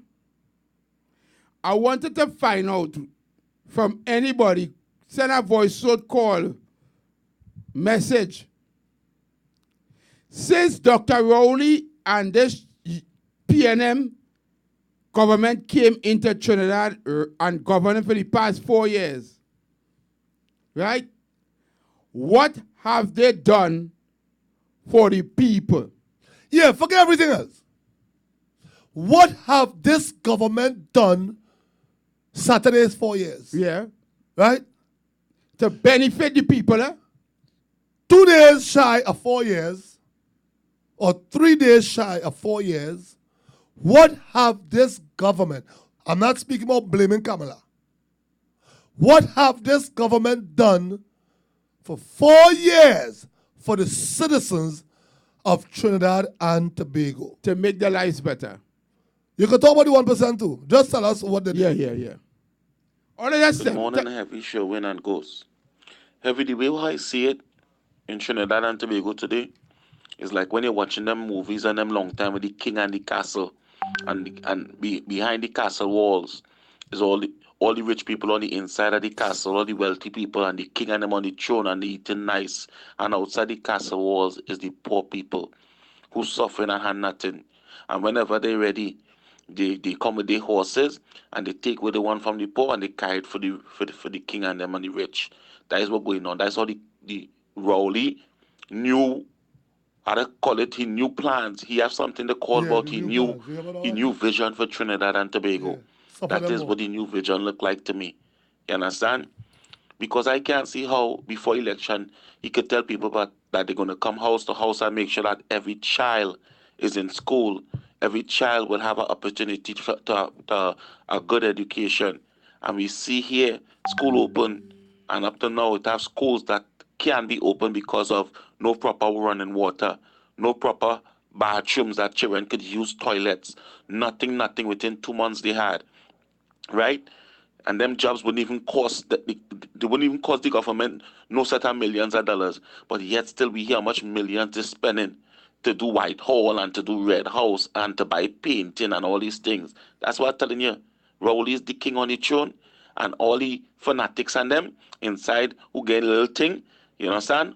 I wanted to find out from anybody, send a voice note call message. Since Dr. Rowley and this PNM government came into Trinidad and governing for the past 4 years, right? What have they done for the people? Yeah, forget everything else. What have this government done Saturday's 4 years? Yeah. Right? To benefit the people, 2 days shy of 4 years, or 3 days shy of 4 years, what have this government, I'm not speaking about blaming Kamala, what have this government done for 4 years for the citizens of Trinidad and Tobago? To make their lives better. You can talk about the 1% too. Just tell us what they did. Yeah. All of that Good stuff. morning, Heavy Show, Win and Ghost. Heavy, the way I see it in Trinidad and Tobago today is like when you're watching them movies and them long time with the king and the castle, behind the castle walls is all the rich people on the inside of the castle, all the wealthy people, and the king and them on the throne and they eating nice. And outside the castle walls is the poor people who suffering and have nothing. And whenever they're ready, they come with their horses and they take with the one from the poor and they carry it for the king and them and the rich. That is what's going on. That's how the Rowley knew how to call it. He knew plans. He have something to call about. He knew vision for Trinidad and Tobago. Yeah. That is what the new vision looked like to me. You understand? Because I can't see how before election he could tell people that they're going to come house to house and make sure that every child is in school. Every child will have an opportunity to a good education. And we see here school open, and up to now it have schools that can't be open because of no proper running water, no proper bathrooms that children could use, toilets, nothing within 2 months they had, right? And them jobs wouldn't even cost they wouldn't even cost the government no set of millions of dollars. But yet still we hear how much millions they're spending to do Whitehall and to do Red House and to buy painting and all these things. That's what I'm telling you. Rowley is the king on the throne, and all the fanatics and them inside who get a little thing, you understand?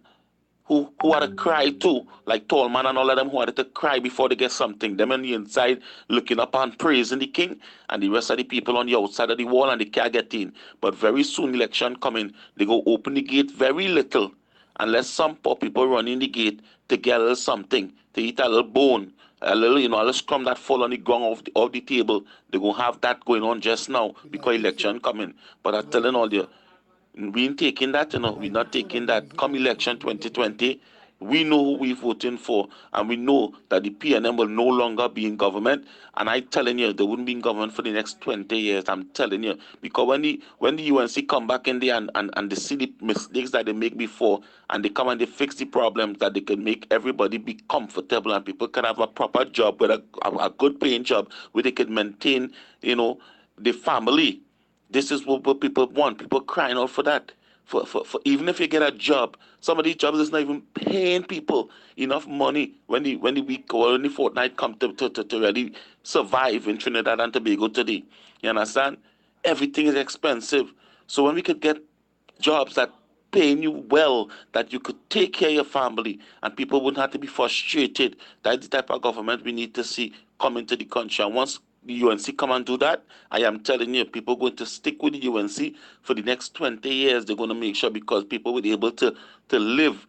Who had to cry too, like Tallman and all of them who had to cry before they get something. Them on the inside looking up and praising the king, and the rest of the people on the outside of the wall and they can't get in. But very soon election coming, they go open the gate very little, unless some poor people run in the gate to get a little something, to eat a little bone, a little, a little scrum that fall on the ground of the table. They gonna have that going on just now because election coming. But I'm telling all you, we ain't taking that, we're not taking that. Come election 2020, we know who we're voting for, and we know that the PNM will no longer be in government. And I'm telling you, they wouldn't be in government for the next 20 years. I'm telling you, because when the UNC come back in there and they see the mistakes that they make before, and they come and they fix the problems, that they can make everybody be comfortable and people can have a proper job with a good paying job where they can maintain, the family. This is what people want. People crying out for that. For even if you get a job, some of these jobs is not even paying people enough money when the week or when the fortnight come to really survive in Trinidad and Tobago today. You understand? Everything is expensive. So when we could get jobs that paying you well, that you could take care of your family and people wouldn't have to be frustrated, that's the type of government we need to see come into the country. And once the UNC come and do that, I am telling you, people are going to stick with the UNC for the next 20 years. They're going to make sure, because people will be able to live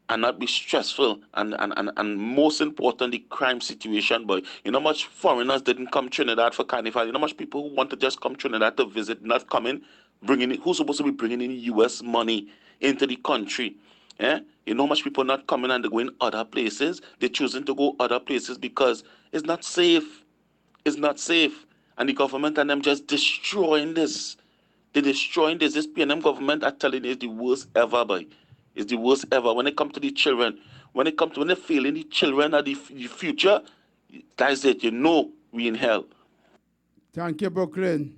and not be stressful, and most important, the crime situation. But you know much foreigners didn't come Trinidad for Carnival. You know much people who want to just come Trinidad to visit, not coming, bringing in, who's supposed to be bringing in US money into the country. Yeah? You know much people not coming and they're going other places. They're choosing to go other places because it's not safe. It's not safe. And the government and them just destroying this. They're destroying this. This PNM government, I tell you, is the worst ever, boy. It's the worst ever. When it comes to the children, when they're failing the children of the future, that's it. We in hell. Thank you, Brooklyn.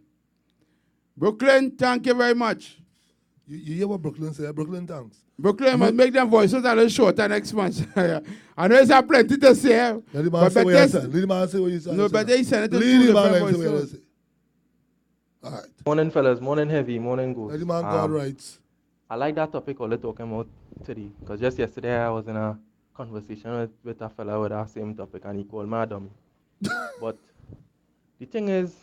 Brooklyn, thank you very much. You hear what Brooklyn say? Brooklyn, thanks. Brooklyn must make them voices a little shorter next month. I know there's plenty to say. Let the man say what you say. Let the man say what you say. No, but they send it to Let the man different say what you voices. say. All right. Morning, fellas. Morning, Heavy. Morning, Ghost. Let the man God rights. I like that topic all they're talking about today, because just yesterday I was in a conversation with a fella with that same topic, and he called me a dummy. But the thing is,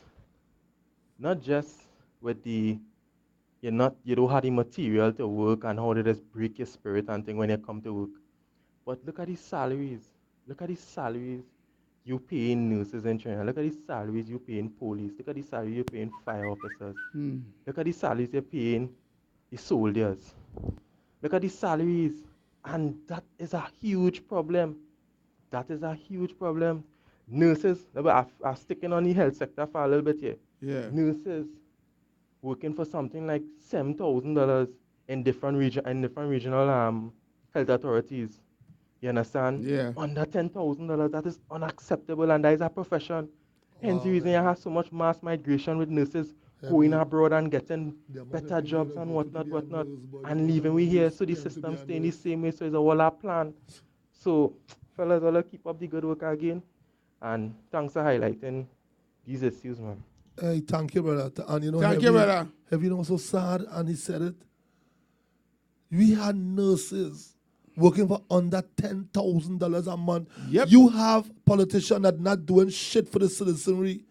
not just with you don't have the material to work and how they just break your spirit and thing when you come to work. But look at these salaries. Look at these salaries you paying nurses in China. Look at these salaries you paying police. Look at the salaries you paying fire officers. Look at the salaries you're paying the soldiers. Look at the salaries. And that is a huge problem. That is a huge problem. Nurses, I'm sticking on the health sector for a little bit here. Yeah. Nurses working for something like $7,000 in different regional health authorities. You understand? Yeah. Under $10,000, that is unacceptable, and that is a profession. Hence the reason you have so much mass migration with nurses going abroad and getting better jobs and whatnot, and leaving we here, so the system stay in the same way, so it's a whole lot plan. So, fellas, all keep up the good work again, and thanks for highlighting these issues, man. Hey, thank you, brother. And you know, Thank you, brother. Have you know so sad? And he said it. We had nurses working for under $10,000 a month. Yep. You have politicians that not doing shit for the citizenry,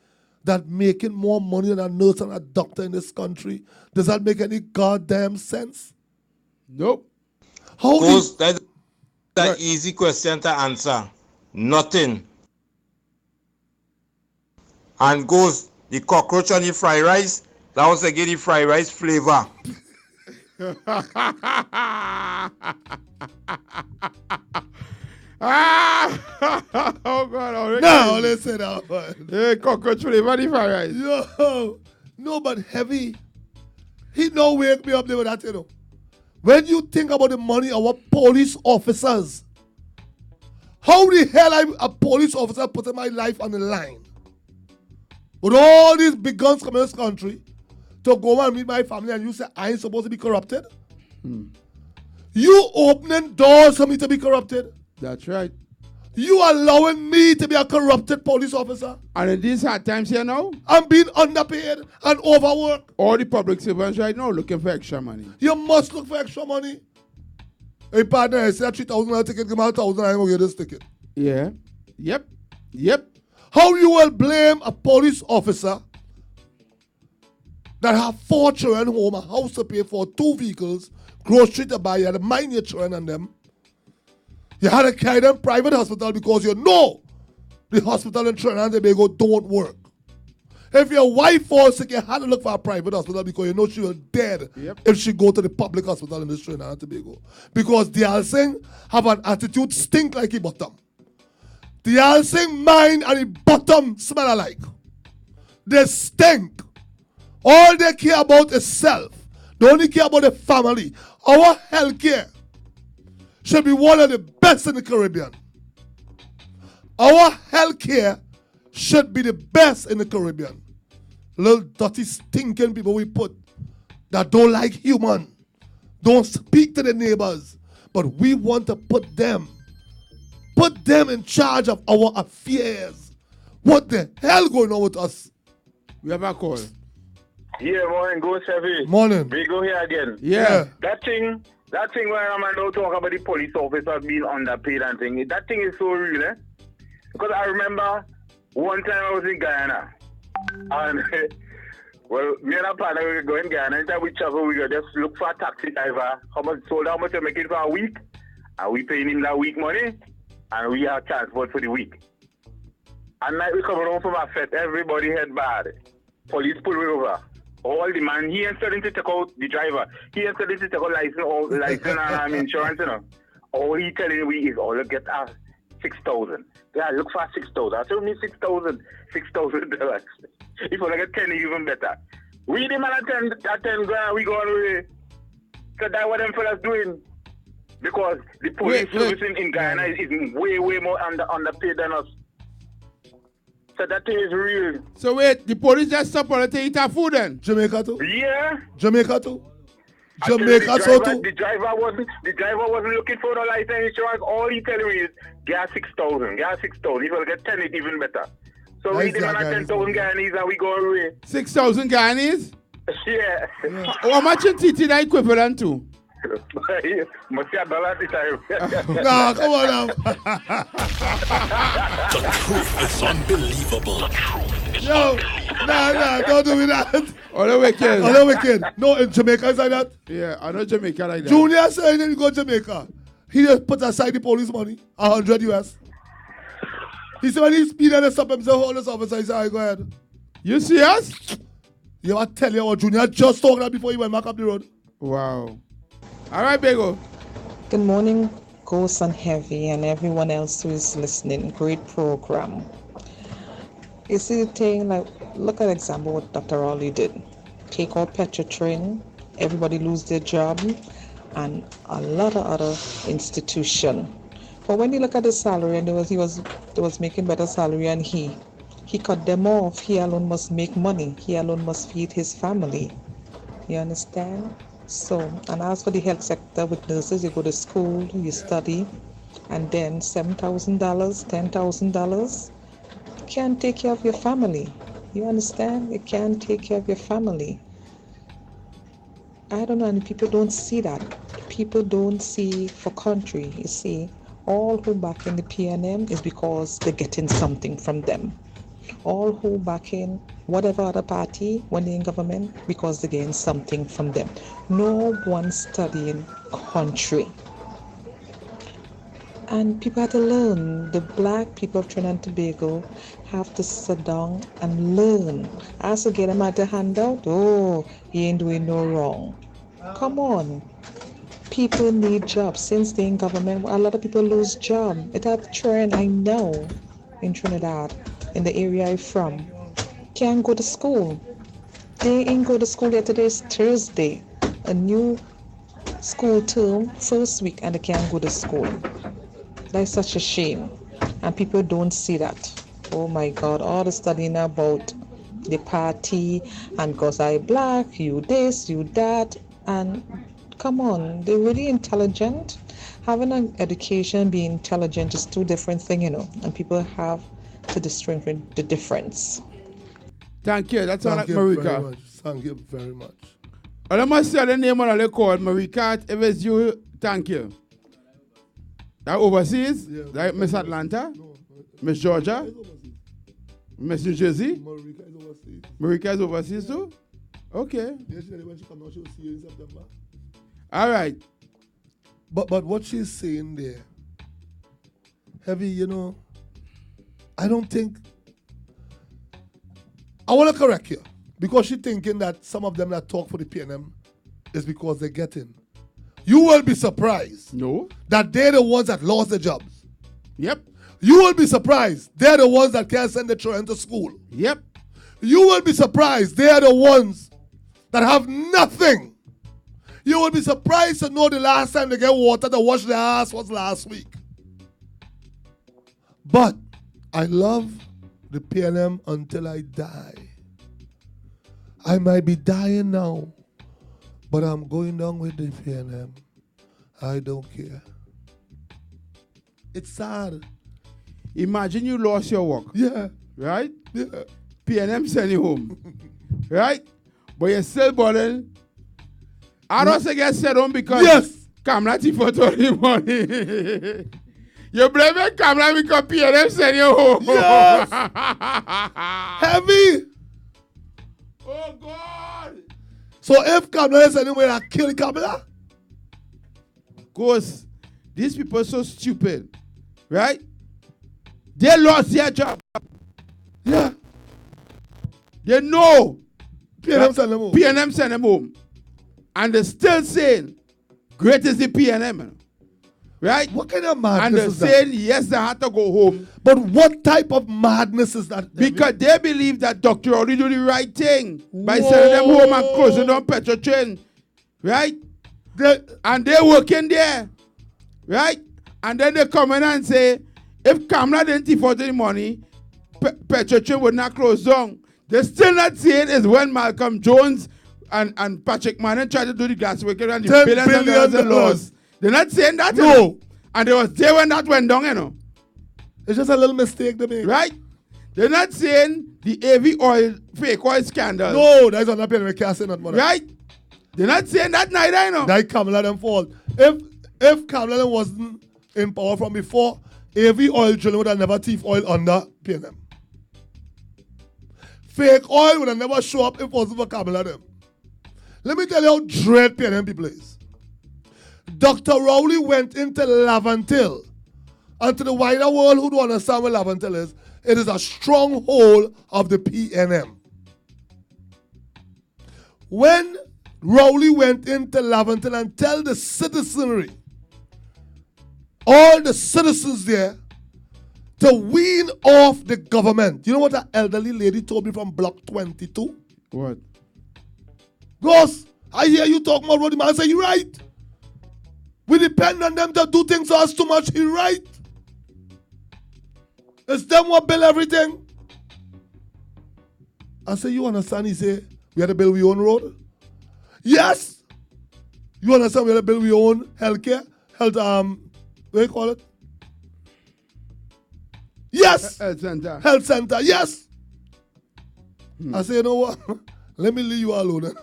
that making more money than a nurse and a doctor in this country. Does that make any goddamn sense? Nope. How Goes, that's an easy question to answer. Nothing. And goes, the cockroach on the fried rice, that was to get the fried rice flavor. Oh God! Oh, no, listen that one. Hey, cockroach flavor the fried rice. Yo, no, but heavy. He no wake me up there with that, you know. When you think about the money of our police officers, how the hell I'm a police officer putting my life on the line? With all these big guns coming in this country to go and meet my family, and you say I ain't supposed to be corrupted? You opening doors for me to be corrupted? That's right. You allowing me to be a corrupted police officer? And in these hard times here now, I'm being underpaid and overworked. All the public servants right now looking for extra money. You must look for extra money. Hey, partner, I said $3,000 ticket, give me $1,000, I'm going to get this ticket. Yeah. Yep. How you will blame a police officer that have 4 children home, a house to pay for, 2 vehicles, grocery to buy, you had to mind your children and them. You had to carry them private hospital because you know the hospital in Trinidad and Tobago don't work. If your wife falls sick, you had to look for a private hospital because you know she was dead if she go to the public hospital in this Trinidad and Tobago. Because the Alsing have an attitude stink like a bottom. The Alsing mind and the bottom smell alike. They stink. All they care about is self. They only care about the family. Our healthcare should be one of the best in the Caribbean. Our healthcare should be the best in the Caribbean. Little dirty stinking people we put that don't like human, don't speak to the neighbors, but we want to put them in charge of our affairs. What the hell going on with us? We have a call. Yeah, morning, go Chevy. Morning. We go here again. Yeah. That thing where I'm now talking about the police officers being underpaid and thing, that thing is so real, eh? Because I remember one time I was in Guyana. And, well, me and a partner, we go in Guyana. Anytime we travel, we go just look for a taxi driver. How much you make it for a week. And we paying him that week money. And we have transport for the week. And night we come home from our fete, everybody head bad. Police pull me over. All the man, he ain't starting to take out the driver. He ain't starting to take out license and insurance, you know. All he telling me is, all you get are 6,000. Yeah, look for 6,000. I told me $6,000. $6,000. If I get 10, even better. We the man at 10 grand, we go away. So that's what them fellas doing. Because the police service in Guyana is way more underpaid than us. So that thing is real. So wait, the police just stop on to eat our food then? Jamaica too? Yeah. Jamaica too? Jamaica so too? The driver wasn't looking for no license insurance. All he telling me is, get 6,000. Get 6,000. If I get 10, it's even better. So we demand 10,000 Guyanese and we go away. 6,000 Guyanese? Yeah. How much in TT that equivalent to? Must be $1 this time. Nah, come on now. The truth is unbelievable. Yo, nah, don't do me that. On the weekend. On the weekend. No, in Jamaica is like that. Yeah, I know Jamaica like that. Junior said he didn't go to Jamaica. He just put aside the police money, 100 US. He said when he speed and stop him, say, hold this officer. He said, all right, go ahead. You serious? You ever tell you what Junior just talking about before he went back up the road? Wow. All right, Bego. Good morning, Ghost and Heavy, and everyone else who is listening. Great program. You see the thing, like, look at example what Dr. Rowley did. Take out Petrotrin, everybody lose their job, and a lot of other institution. But when you look at the salary, and he was making better salary, and he cut them off. He alone must make money. He alone must feed his family. You understand? So, and as for the health sector with nurses, you go to school, you study, and then $7,000, $10,000 can't take care of your family. You understand? You can't take care of your family. I don't know, and people don't see that. People don't see for country. You see, all who back in the PNM is because they're getting something from them. All who back in whatever other party when they're in government because they're getting something from them. No one studying country. And people have to learn. The black people of Trinidad and Tobago have to sit down and learn. As to get them at the handout, he ain't doing no wrong. Come on. People need jobs. Since they're in government, a lot of people lose jobs. It have trend, I know, in Trinidad, in the area I'm from. Can't go to school. They ain't go to school yet. Today is Thursday. A new school term, first week, and they can't go to school. That's such a shame. And people don't see that. Oh my God, all the studying about the party and because I black, you this, you that. And come on, they're really intelligent. Having an education, being intelligent is two different things, you know. And people have to distinguish the difference. Thank you. That's all like Marika. Thank you very much. I must say the name of the call, Marika. If it's you, thank you. That overseas? Yeah, like Miss Atlanta? No, Miss Georgia? Miss New Jersey? Marika is overseas. Marika is overseas too? Okay. Yeah, when she comes out, she'll see you in September. All right. But what she's saying there, Heavy, you know, I don't think, I want to correct you, because she's thinking that some of them that talk for the PNM is because they're getting. You will be surprised. No. That they're the ones that lost their jobs. Yep. You will be surprised. They're the ones that can't send their children to school. Yep. You will be surprised. They're the ones that have nothing. You will be surprised to know the last time they get water to wash their ass was last week. But I love the PNM until I die. I might be dying now, but I'm going down with the PNM. I don't care. It's sad. Imagine you lost your work. Yeah. Right? Yeah. PNM send you home. Right? But you're still bothering. I don't say get sent home because yes. Kamla for 20 money. You blame Kamla because PNM send you home. Yes. Heavy. Oh God. So if Kamla is anywhere, I kill Kamla? Because these people are so stupid. Right? They lost their job. Yeah. They know. PNM send them home. PNM send them home. And they're still saying, great is the PNM. Right? What kind of madness and they're is saying, that? yes, they had to go home. But what type of madness is that? Because they believe that Dr. Rowley do the right thing by sending them home and closing down Petrotrin. Right? And they're working there. Right? And then they come in and say, if Kamla didn't default any money, Petrotrin would not close down. They're still not saying is when Malcolm Jones and Patrick Manning tried to do the gas working and the billions of dollars they lost. They're not saying that. No. You know? And they was there when that went down, you know. It's just a little mistake to make. Right? They're not saying the AV oil, fake oil scandal. No, that's not happening. We can't say that, mother. Right? They're not saying that neither, you know. That Kamala them fault. If Kamala wasn't in power from before, AV oil drilling would have never thief oil under PNM. Fake oil would have never show up if it wasn't for Kamala them. Let me tell you how dread PNM people is. Dr. Rowley went into Laventille. And to the wider world who don't understand what Laventille is, it is a stronghold of the PNM. When Rowley went into Laventille and tell the citizenry, all the citizens there, to wean off the government. You know what that elderly lady told me from Block 22? What? Because I hear you talking about Roddy Man. I say, you're right. We depend on them to do things for us too much. You're right. It's them what build everything. I say, you understand? He say, we had to build our own road. Yes. You understand? We had to build our own healthcare, what do you call it? Yes. Health center. Health center. Yes. I say, you know what? Let me leave you alone.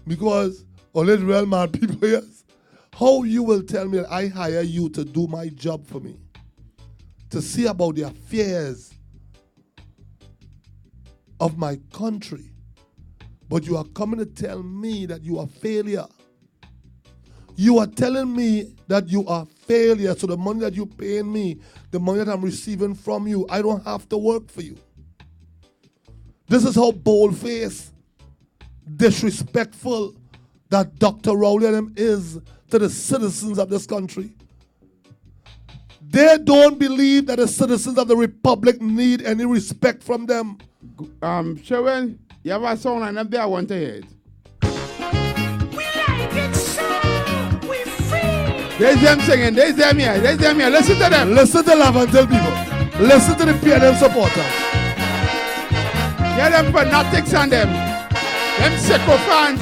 Because all these real mad people, yes. How you will tell me that I hire you to do my job for me? To see about the affairs of my country. But you are coming to tell me that you are failure. You are telling me that you are failure. So the money that you're paying me, the money that I'm receiving from you, I don't have to work for you. This is how bold-faced, disrespectful that Dr. Rowley and him is to the citizens of this country. They don't believe that the citizens of the republic need any respect from them. Sherwin, you have a song and I want to hear it. We like it so, we free. There's them singing, there's them here. Listen to them. Listen to Laventille people. Listen to the PNM supporters. Get them fanatics on them. Them sicko fans.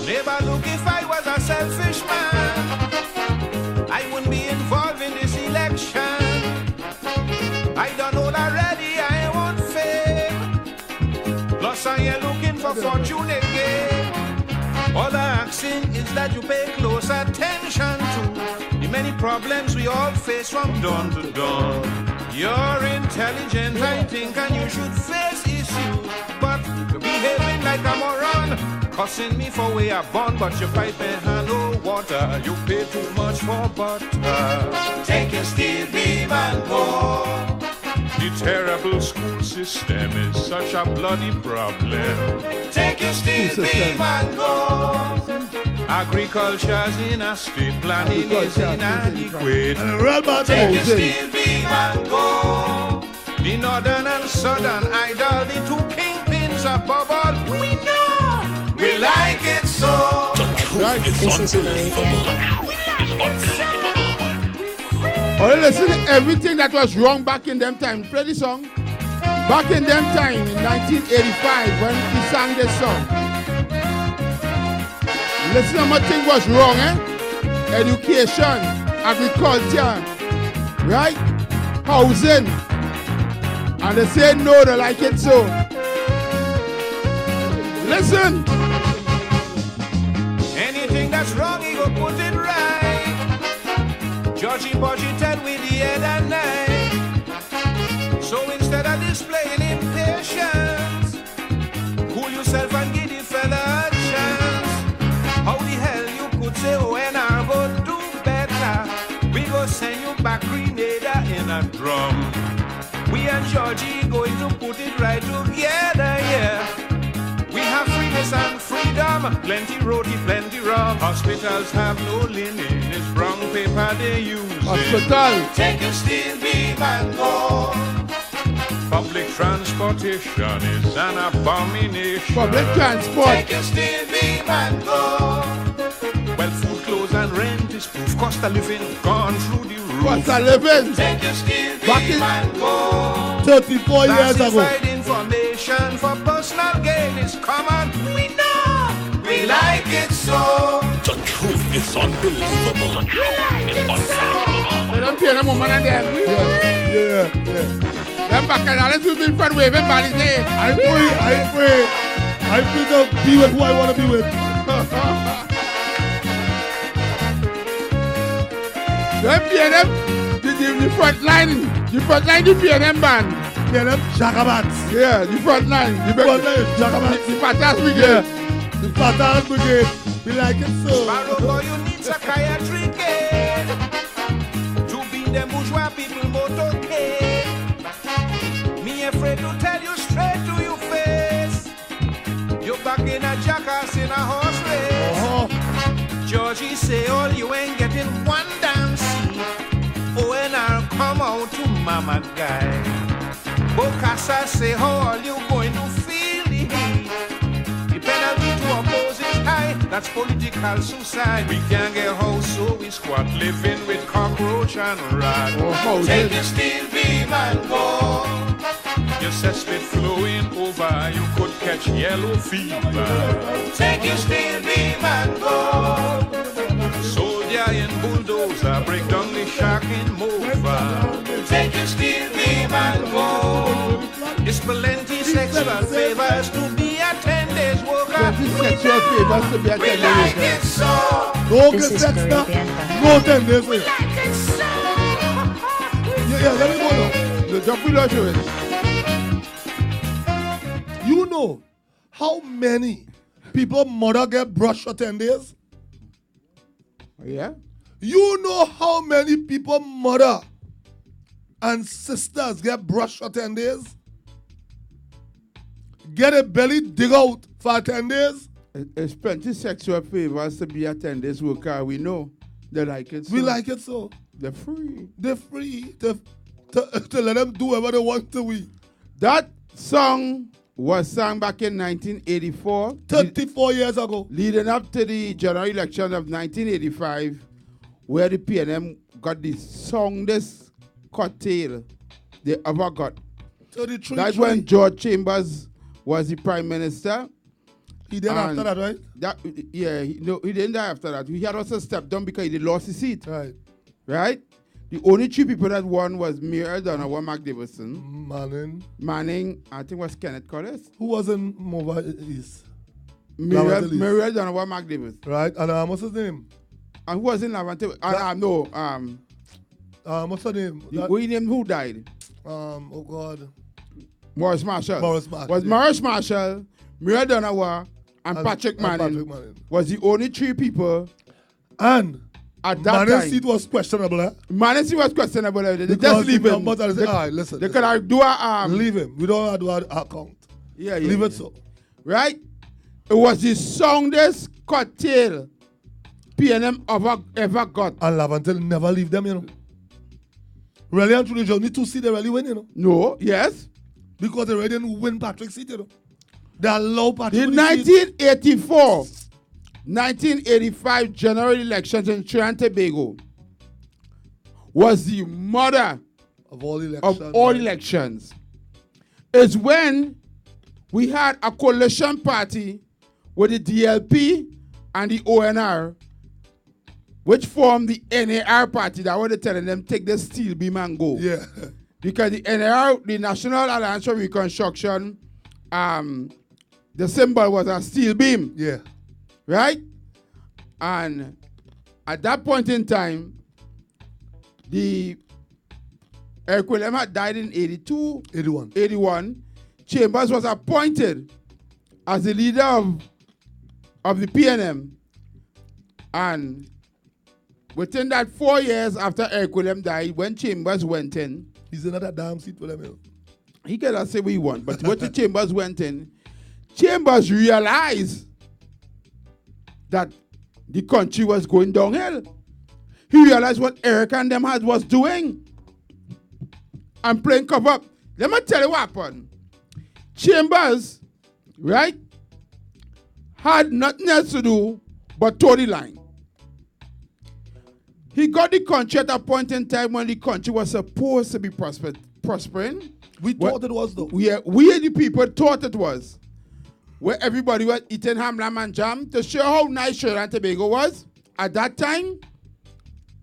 Neighbor, look, if I was a selfish man, I wouldn't be involved in this election. I don't know already, I won't fail. Plus, I ain't looking for fortune again. All I'm asking is that you pay close attention to the many problems we all face from dawn to dawn. You're intelligent, I think, and you should face issues, but you're behaving like a moron. Cussing me for way I born, but you pipe and no water. You pay too much for butter. Take your steel beam and go. The terrible school system is such a bloody problem. Take your steel beam and go. Agriculture's in a state, planning is inadequate. Take your steel beam and go. The northern and southern idol, the two kingpins above all, we know. We like it so. This is unbelievable. Oh, listen to everything that was wrong back in them time. Play the song. Back in them time, in 1985, when he sang this song. Listen to what thing was wrong, Education, agriculture, right? Housing. And they say no, they like it so. Listen. Anything that's wrong, he go put it right. Georgie Budgie tell with the head and night. So instead of displaying impatience, cool yourself and give the fella a chance. How the hell you could say, oh, and I go do better? We go send you back Grenada in a drum. We and Georgie going to put it right together, yeah. We have freeness and freedom, plenty roti, plenty rum. Hospitals have no linen, it's brown paper they use. Hospital. Take your steel beam and go. Public transportation is an abomination. Public transport. Take your steel beam and go. Well, food, clothes and rent is proof. Cost of living gone through the roof. Cost of living. Take your steel beam and go. 34 years ago. Classified information for personal gain is common. We know. We like it so. The truth is unbelievable. We like it so. They don't pay no more than them. Yeah. Them back and let's do it for waving bodies there. I pray to be with who I want to be with. Them pay them. The front line, the PNM band. PNM Jacobats. Yeah, the front line. The front line is Jacobats. The fantastic. Yeah. The Flatland Brigade, we like it so. Barogo, you need psychiatric aid. To be the bourgeois people motorcade. Me afraid to tell you straight to your face. You're back in a jackass in a horse race. Georgie say all you ain't getting one damn seat. Oh, and I'll come out to mama guy. Bokassa say how are you going to feel the heat? The penalty to oppose is high. That's political suicide. We can't get house, so we squat living with cockroach and rat. Take the steel beam and go. Your cesspit flowing over, you could catch yellow fever. Take your steel beam and go. Soldier and bulldozer, break down the shark in mover. Take your steel beam and go. It's plenty sexual favors to be a 10 days worker. Sexual favors to be a 10 days worker. We like it so. No get sex now. No 10 days We like it so. Yeah, let me go now. The jump will not show it. You know how many people mother get brushed for 10 days? Yeah. You know how many people mother and sisters get brushed for 10 days? Get a belly dig out for 10 days? It's plenty sexual favors to be a 10 days worker. We know they like it so. We like it so. They're free. They're free to let them do whatever they want to we. That song was sung back in 1984. 34 years ago. Leading up to the general election of 1985, where the PNM got the songest curtail they ever got. 33. That's when George Chambers was the prime minister. He died after that, right? He didn't die after that. He had also stepped down because he lost his seat. Right. Right? The only three people that won was Muriel Donovan McDavidson. Manning, I think was Kenneth Collis. Who was in Mova East? Muriel Donovan McDavidson. Right, and what's his name? And who was in Lavante? What's her name? Who died? Oh God. Morris Marshall. Morris Marshall, Muriel Donovan, and Patrick Manning was the only three people. And at that Manning's time, seat was questionable, eh? Manning's seat was questionable. They just leave him. All right, listen. They could do a leave him. We don't have to do an account. Leave it so. Right? It was the soundest curtail PNM ever got. And Lavantel never leave them, you know. Really and truly, you need to see they really win, you know. No, yes. Because they really didn't win Patrick's seat, you know. They allow Patrick. The 1985 general elections in Trinidad and Tobago was the mother of all elections. It's when we had a coalition party with the DLP and the ONR, which formed the NAR party that was telling them take the steel beam and go. Yeah. Because the NAR, the National Alliance for Reconstruction, the symbol was a steel beam. Yeah. Right? And at that point in time, Eric Willem had died in 81. Chambers was appointed as the leader of the PNM. And within that 4 years after Eric Willem died, when Chambers went in, he's another damn seat for them. You know? He cannot say what he want, but when Chambers went in, Chambers realized that the country was going downhill. He realized what Eric and them was doing and playing cover up. Let me tell you what happened. Chambers, right, had nothing else to do but toe the line. He got the country at a point in time when the country was supposed to be prospering. We thought it was, though. We the people thought it was. Where everybody was eating ham, lamb, and jam to show how nice Trinidad and Tobago was. At that time,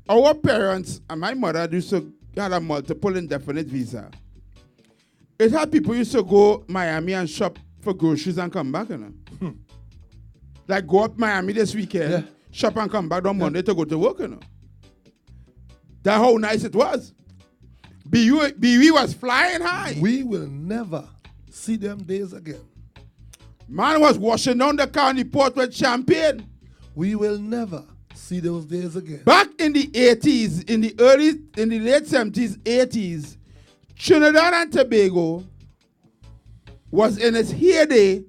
our parents and my mother used to get a multiple indefinite visa. It had people used to go Miami and shop for groceries and come back, you know. Like go up Miami this weekend, shop and come back on Monday to go to work, you know. That's how nice it was. BV was flying high. We will never see them days again. Man was washing down the car in the port with champagne. We will never see those days again. Back in the 80s, in the late 70s, 80s, Trinidad and Tobago was in its heyday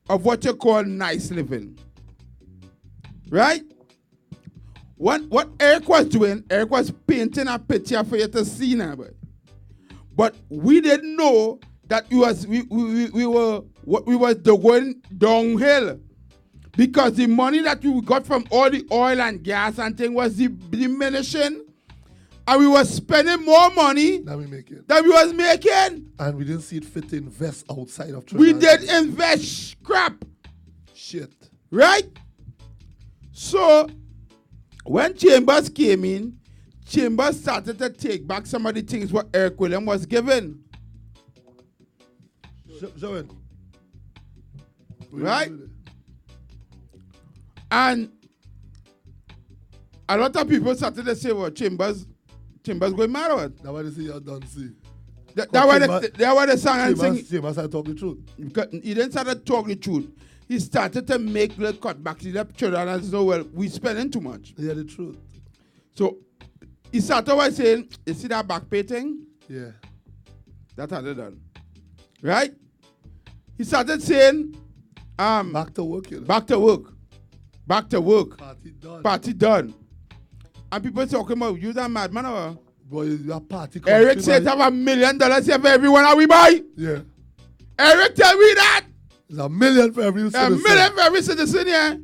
of what you call nice living. Right? What Eric was doing, Eric was painting a picture for you to see now. But we didn't know that we were going downhill. Because the money that we got from all the oil and gas and thing was diminishing. And we were spending more money than we was making. And we didn't see it fit to invest outside of Trinidad. We did invest crap. Shit. Right? So, when Chambers came in, Chambers started to take back some of the things what Eric William was given. Show it. Right? And a lot of people started to say, well, Chambers going mad or what? That's why they say you're done, see. That's why they sang and sing. Chambers started talking the truth. Because he didn't start to talk the truth. He started to make little cutbacks. He left children and said, well, we spending too much. Yeah, the truth. So he started by saying, you see that back pay thing? Yeah. That's how they done. Right? He started saying, back to work, you know. Back to work. Back to work. Party done. Party done. And people talking about, you that madman or? Boy, you a party. Eric said have $1 million here for everyone that we buy. Yeah. Eric tell me that. There's $1 million for every citizen. $1 million for every citizen, yeah.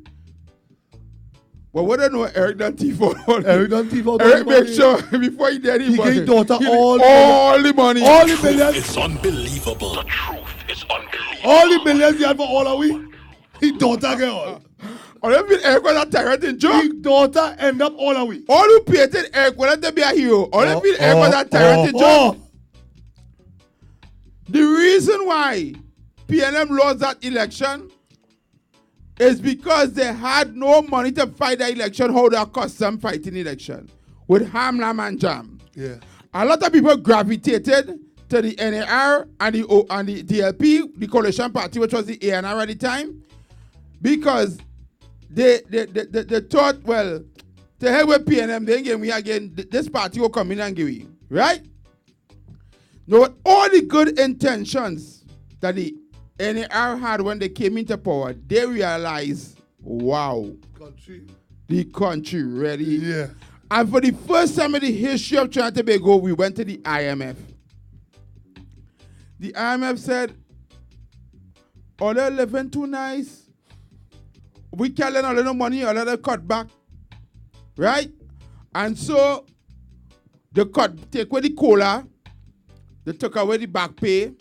Well, what do you know Eric done thief out? Eric done thief out. Eric make sure before he did he gave daughter all the money. All the millions. It's unbelievable. The truth is unbelievable. All the millions he had for all of we. His daughter get all. Or if Eric was a tyrant in joke. His daughter end up all of we. All who painted Eric wanted to be a hero. Or if Eric was a tyrant in joke. The reason why PNM lost that election is because they had no money to fight the election, how they cost them fighting election with Hamlam and Jam. Yeah. A lot of people gravitated to the NAR and the DLP, the coalition party, which was the ANR at the time, because they thought, well, to hell with PNM, they give me again, this party will come in and give me, right? Now, all the good intentions that the NAR had when they came into power, they realized, wow, the country ready. Yeah. And for the first time in the history of Trinidad and Tobago, we went to the IMF. The IMF said, oh, they're living too nice. We can't lend a little money, a little cut back. Right? And so, they take away the cola, they took away the back pay,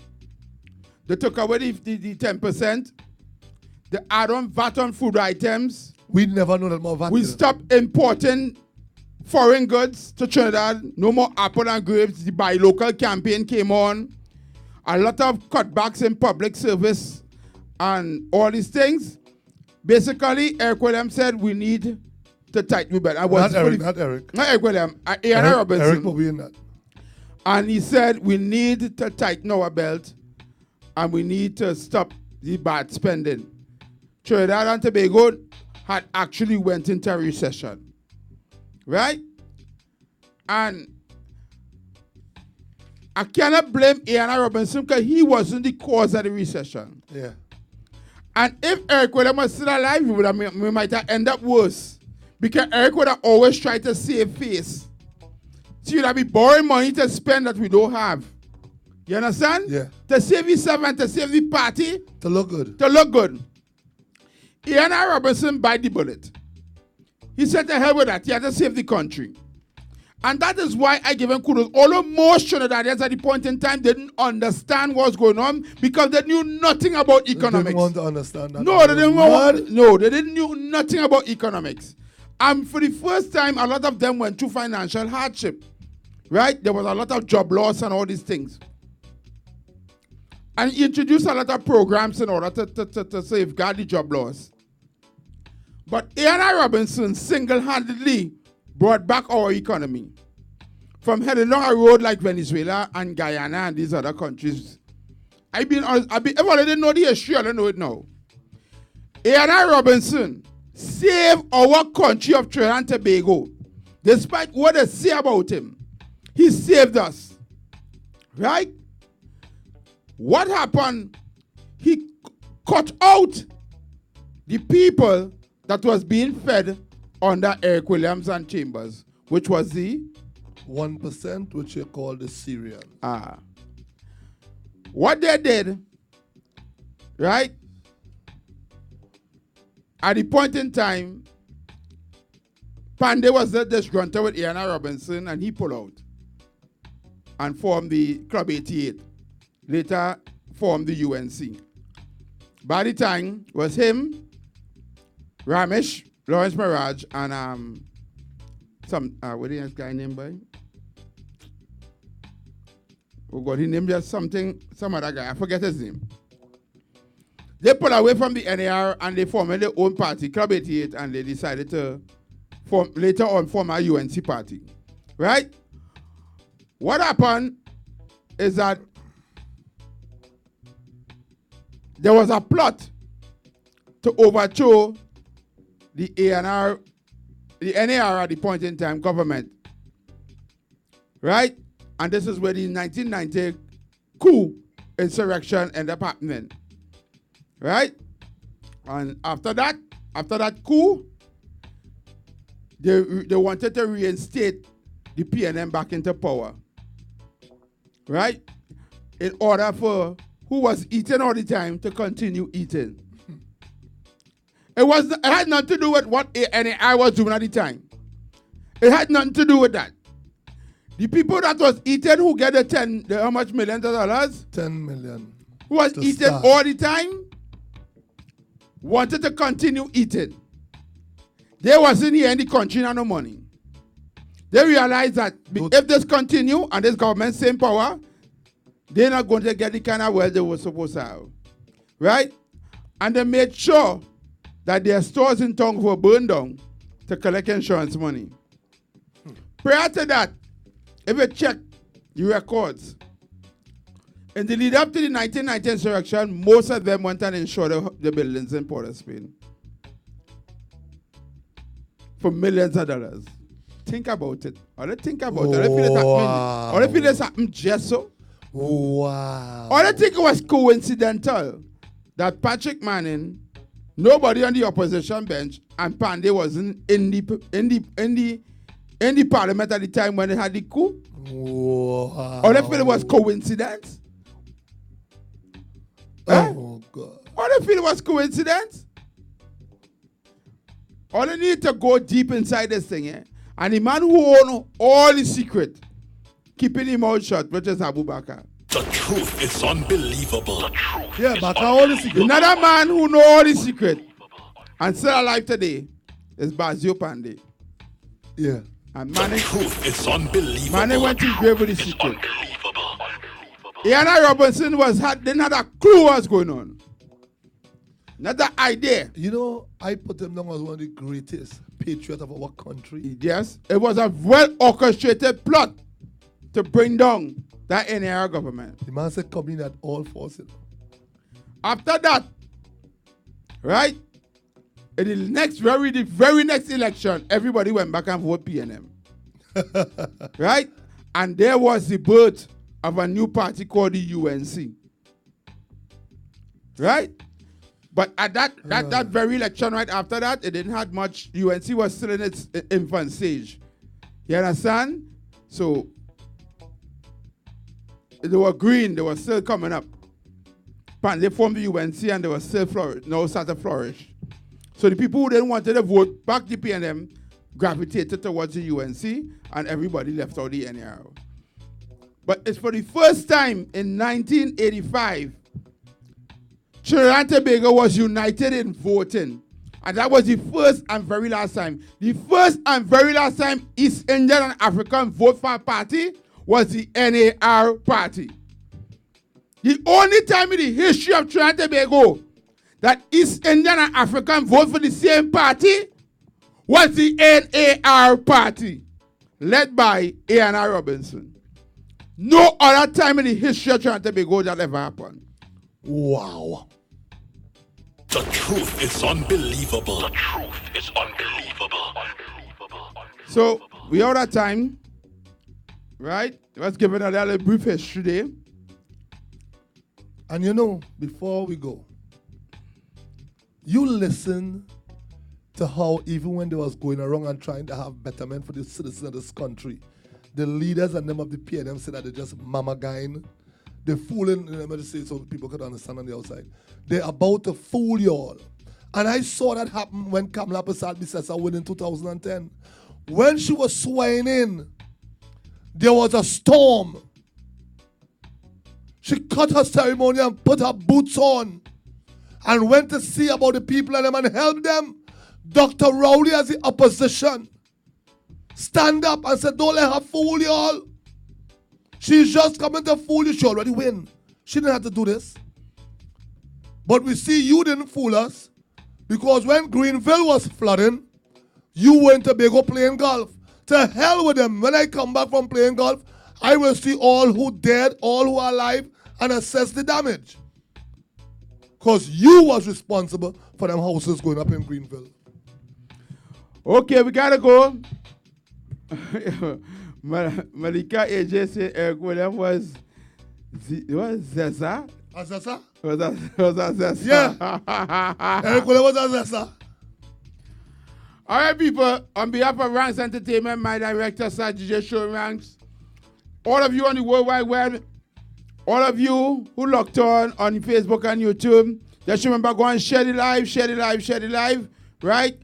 they took away the 10%, they add on VAT on food items. We never know that more VAT. We stopped importing foreign goods to Trinidad. No more apple and grapes. The buy local campaign came on. A lot of cutbacks in public service and all these things. Basically, Eric Williams said we need to tighten belt. Not Eric. Not Eric Williams. Iana Robinson. Eric will be in that. And he said we need to tighten our belt and we need to stop the bad spending. Trinidad and Tobago had actually went into a recession. Right? And I cannot blame Iana Robinson because he wasn't the cause of the recession. Yeah. And if Eric Williams was still alive, we might have ended up worse. Because Eric would have always tried to save face. So you'd have be borrowing money to spend that we don't have. You understand? Yeah. To save yourself and to save the party. To look good. To look good. Iana Robinson bite the bullet. He said to hell with that. He had to save the country. And that is why I give him kudos. Although most Trinidadians at the point in time didn't understand what's going on because they knew nothing about economics. They didn't want to understand that. No, they didn't know nothing about economics. And for the first time, a lot of them went through financial hardship. Right? There was a lot of job loss and all these things. And he introduced a lot of programs in order to safeguard the job loss. But Iana Robinson single-handedly brought back our economy. From heading along a road like Venezuela and Guyana and these other countries. If I didn't know the history, I don't know it now. A.N.I. Robinson saved our country of Trinidad and Tobago. Despite what they say about him, he saved us. Right? What happened? He cut out the people that was being fed under Eric Williams and Chambers, which was the 1%, which you call the Syrians. What they did, right? At the point in time, Pandey was disgruntled with A.N.I. Robinson, and he pulled out and formed the Club 88. Later formed the UNC. By the time, it was him, Ramesh, Lawrence Mirage, and what is this guy named by? Oh God, he named just some other guy. I forget his name. They pulled away from the NAR and they formed their own party, Club 88, and they decided to later on form a UNC party. Right? What happened is that there was a plot to overthrow the NAR at the point in time government. Right? And this is where the 1990 coup insurrection ended up happening. Right? And after that coup, they wanted to reinstate the PNM back into power. Right? In order for who was eating all the time to continue eating. It had nothing to do with what NAI was doing at the time. It had nothing to do with that. The people that was eating who get how much millions of dollars? 10 million. Who was eating all the time wanted to continue eating. They wasn't here in the country and no money. They realized that if this continue and this government same power, they're not going to get the kind of wealth they were supposed to have. Right? And they made sure that their stores in town were burned down to collect insurance money. Prior to that, if you check the records, in the lead up to the 1990 insurrection, most of them went and insured the buildings in Port of Spain for millions of dollars. Think about it. All I think about it. All I feel this happened just so. Wow. All I think it was coincidental that Patrick Manning, nobody on the opposition bench, and Pandey wasn't in the parliament at the time when they had the coup. Wow. All I feel it was coincidence. Oh, God. All I feel it was coincidence. All I need to go deep inside this thing, and the man who owned all the secret, keeping him mouth shut, which is Abu Bakr. The truth is unbelievable. Yeah, Bakr all the secret. Another man who know all the secret and still alive today is Bazio Pandey. Yeah. And the truth is unbelievable. Manning went to grave with the secret. A.N.I. Robinson didn't have a clue what's going on. Not the idea. You know, I put him down as one of the greatest patriots of our country. Yes, it was a well-orchestrated plot to bring down that NAR government. The man said coming at all forces. After that, right, in the very next election, everybody went back and voted PNM. Right? And there was the birth of a new party called the UNC. Right? But at that very election right after that, it didn't have much. UNC was still in its infant stage. You understand? So they were green, they were still coming up. They formed the UNC and they were still started to flourish. So the people who didn't want to vote back the PNM gravitated towards the UNC and everybody left out the NAR. But it's for the first time in 1985, Trinidad and Tobago was united in voting. And that was the first and very last time. The first and very last time East Indian and African vote for a party was the NAR party. The only time in the history of Trinidad and Tobago that East Indian and African vote for the same party was the NAR party, led by A.N.I. Robinson. No other time in the history of Trinidad and Tobago that ever happened. Wow. The truth is unbelievable. The truth is unbelievable. So, we out of time. Right? Let's give it a little brief history today. And you know, before we go, you listen to how even when they was going around and trying to have betterment for the citizens of this country, the leaders and them of the PNM said that they're just mama guying. They're fooling, let me just say so people could understand on the outside. They're about to fool you all. And I saw that happen when Kamala Persad-Bissessar won in 2010. When she was swearing in, there was a storm. She cut her ceremony and put her boots on and went to see about the people and them and help them. Dr. Rowley as the opposition stand up and said, don't let her fool you all. She's just coming to fool you. She already win. She didn't have to do this. But we see you didn't fool us because when Greenville was flooding, you went to Tobago playing golf. To hell with them. When I come back from playing golf, I will see all who dead, all who are alive, and assess the damage. Because you was responsible for them houses going up in Greenville. Okay, we gotta go. Malika AJ said Eric William was Zessa? Zessa? Was that Zessa? Yeah. Eric William was Zessa. All right, people. On behalf of Ranks Entertainment, my director, Sir DJ Show Ranks, all of you on the World Wide Web, all of you who locked on Facebook and YouTube, just remember, go and share the live, share the live, share the live, right?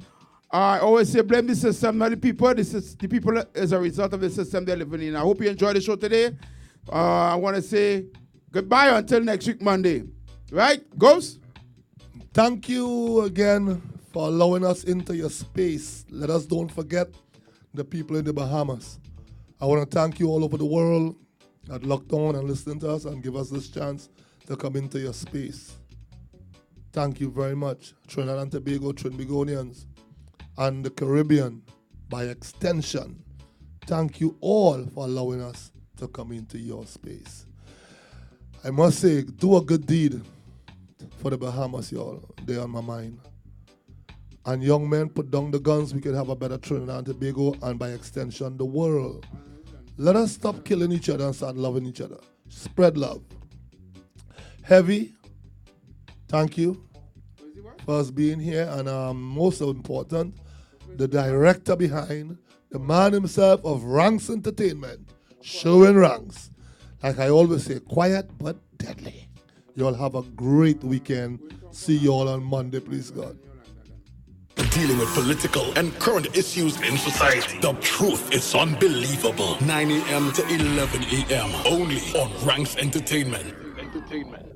I always say blame the system, not the people. The people is a result of the system they're living in. I hope you enjoyed the show today. I want to say goodbye until next week, Monday. Right? Ghost? Thank you again for allowing us into your space. Let us don't forget the people in the Bahamas. I want to thank you all over the world that locked on and listened to us and give us this chance to come into your space. Thank you very much. Trinidad and Tobago, Trinbagonians, and the Caribbean, by extension. Thank you all for allowing us to come into your space. I must say, do a good deed for the Bahamas, y'all. They're on my mind. And young men, put down the guns. We can have a better Trinidad and Tobago, and by extension, the world. Let us stop killing each other and start loving each other. Spread love. Heavy, thank you for us being here. And most important, the director behind, the man himself of Ranks Entertainment, showing Ranks. Like I always say, quiet but deadly. You all have a great weekend. See you all on Monday, please God. Dealing with political and current issues in society. The truth is unbelievable. 9 a.m. to 11 a.m. only on Ranks Entertainment.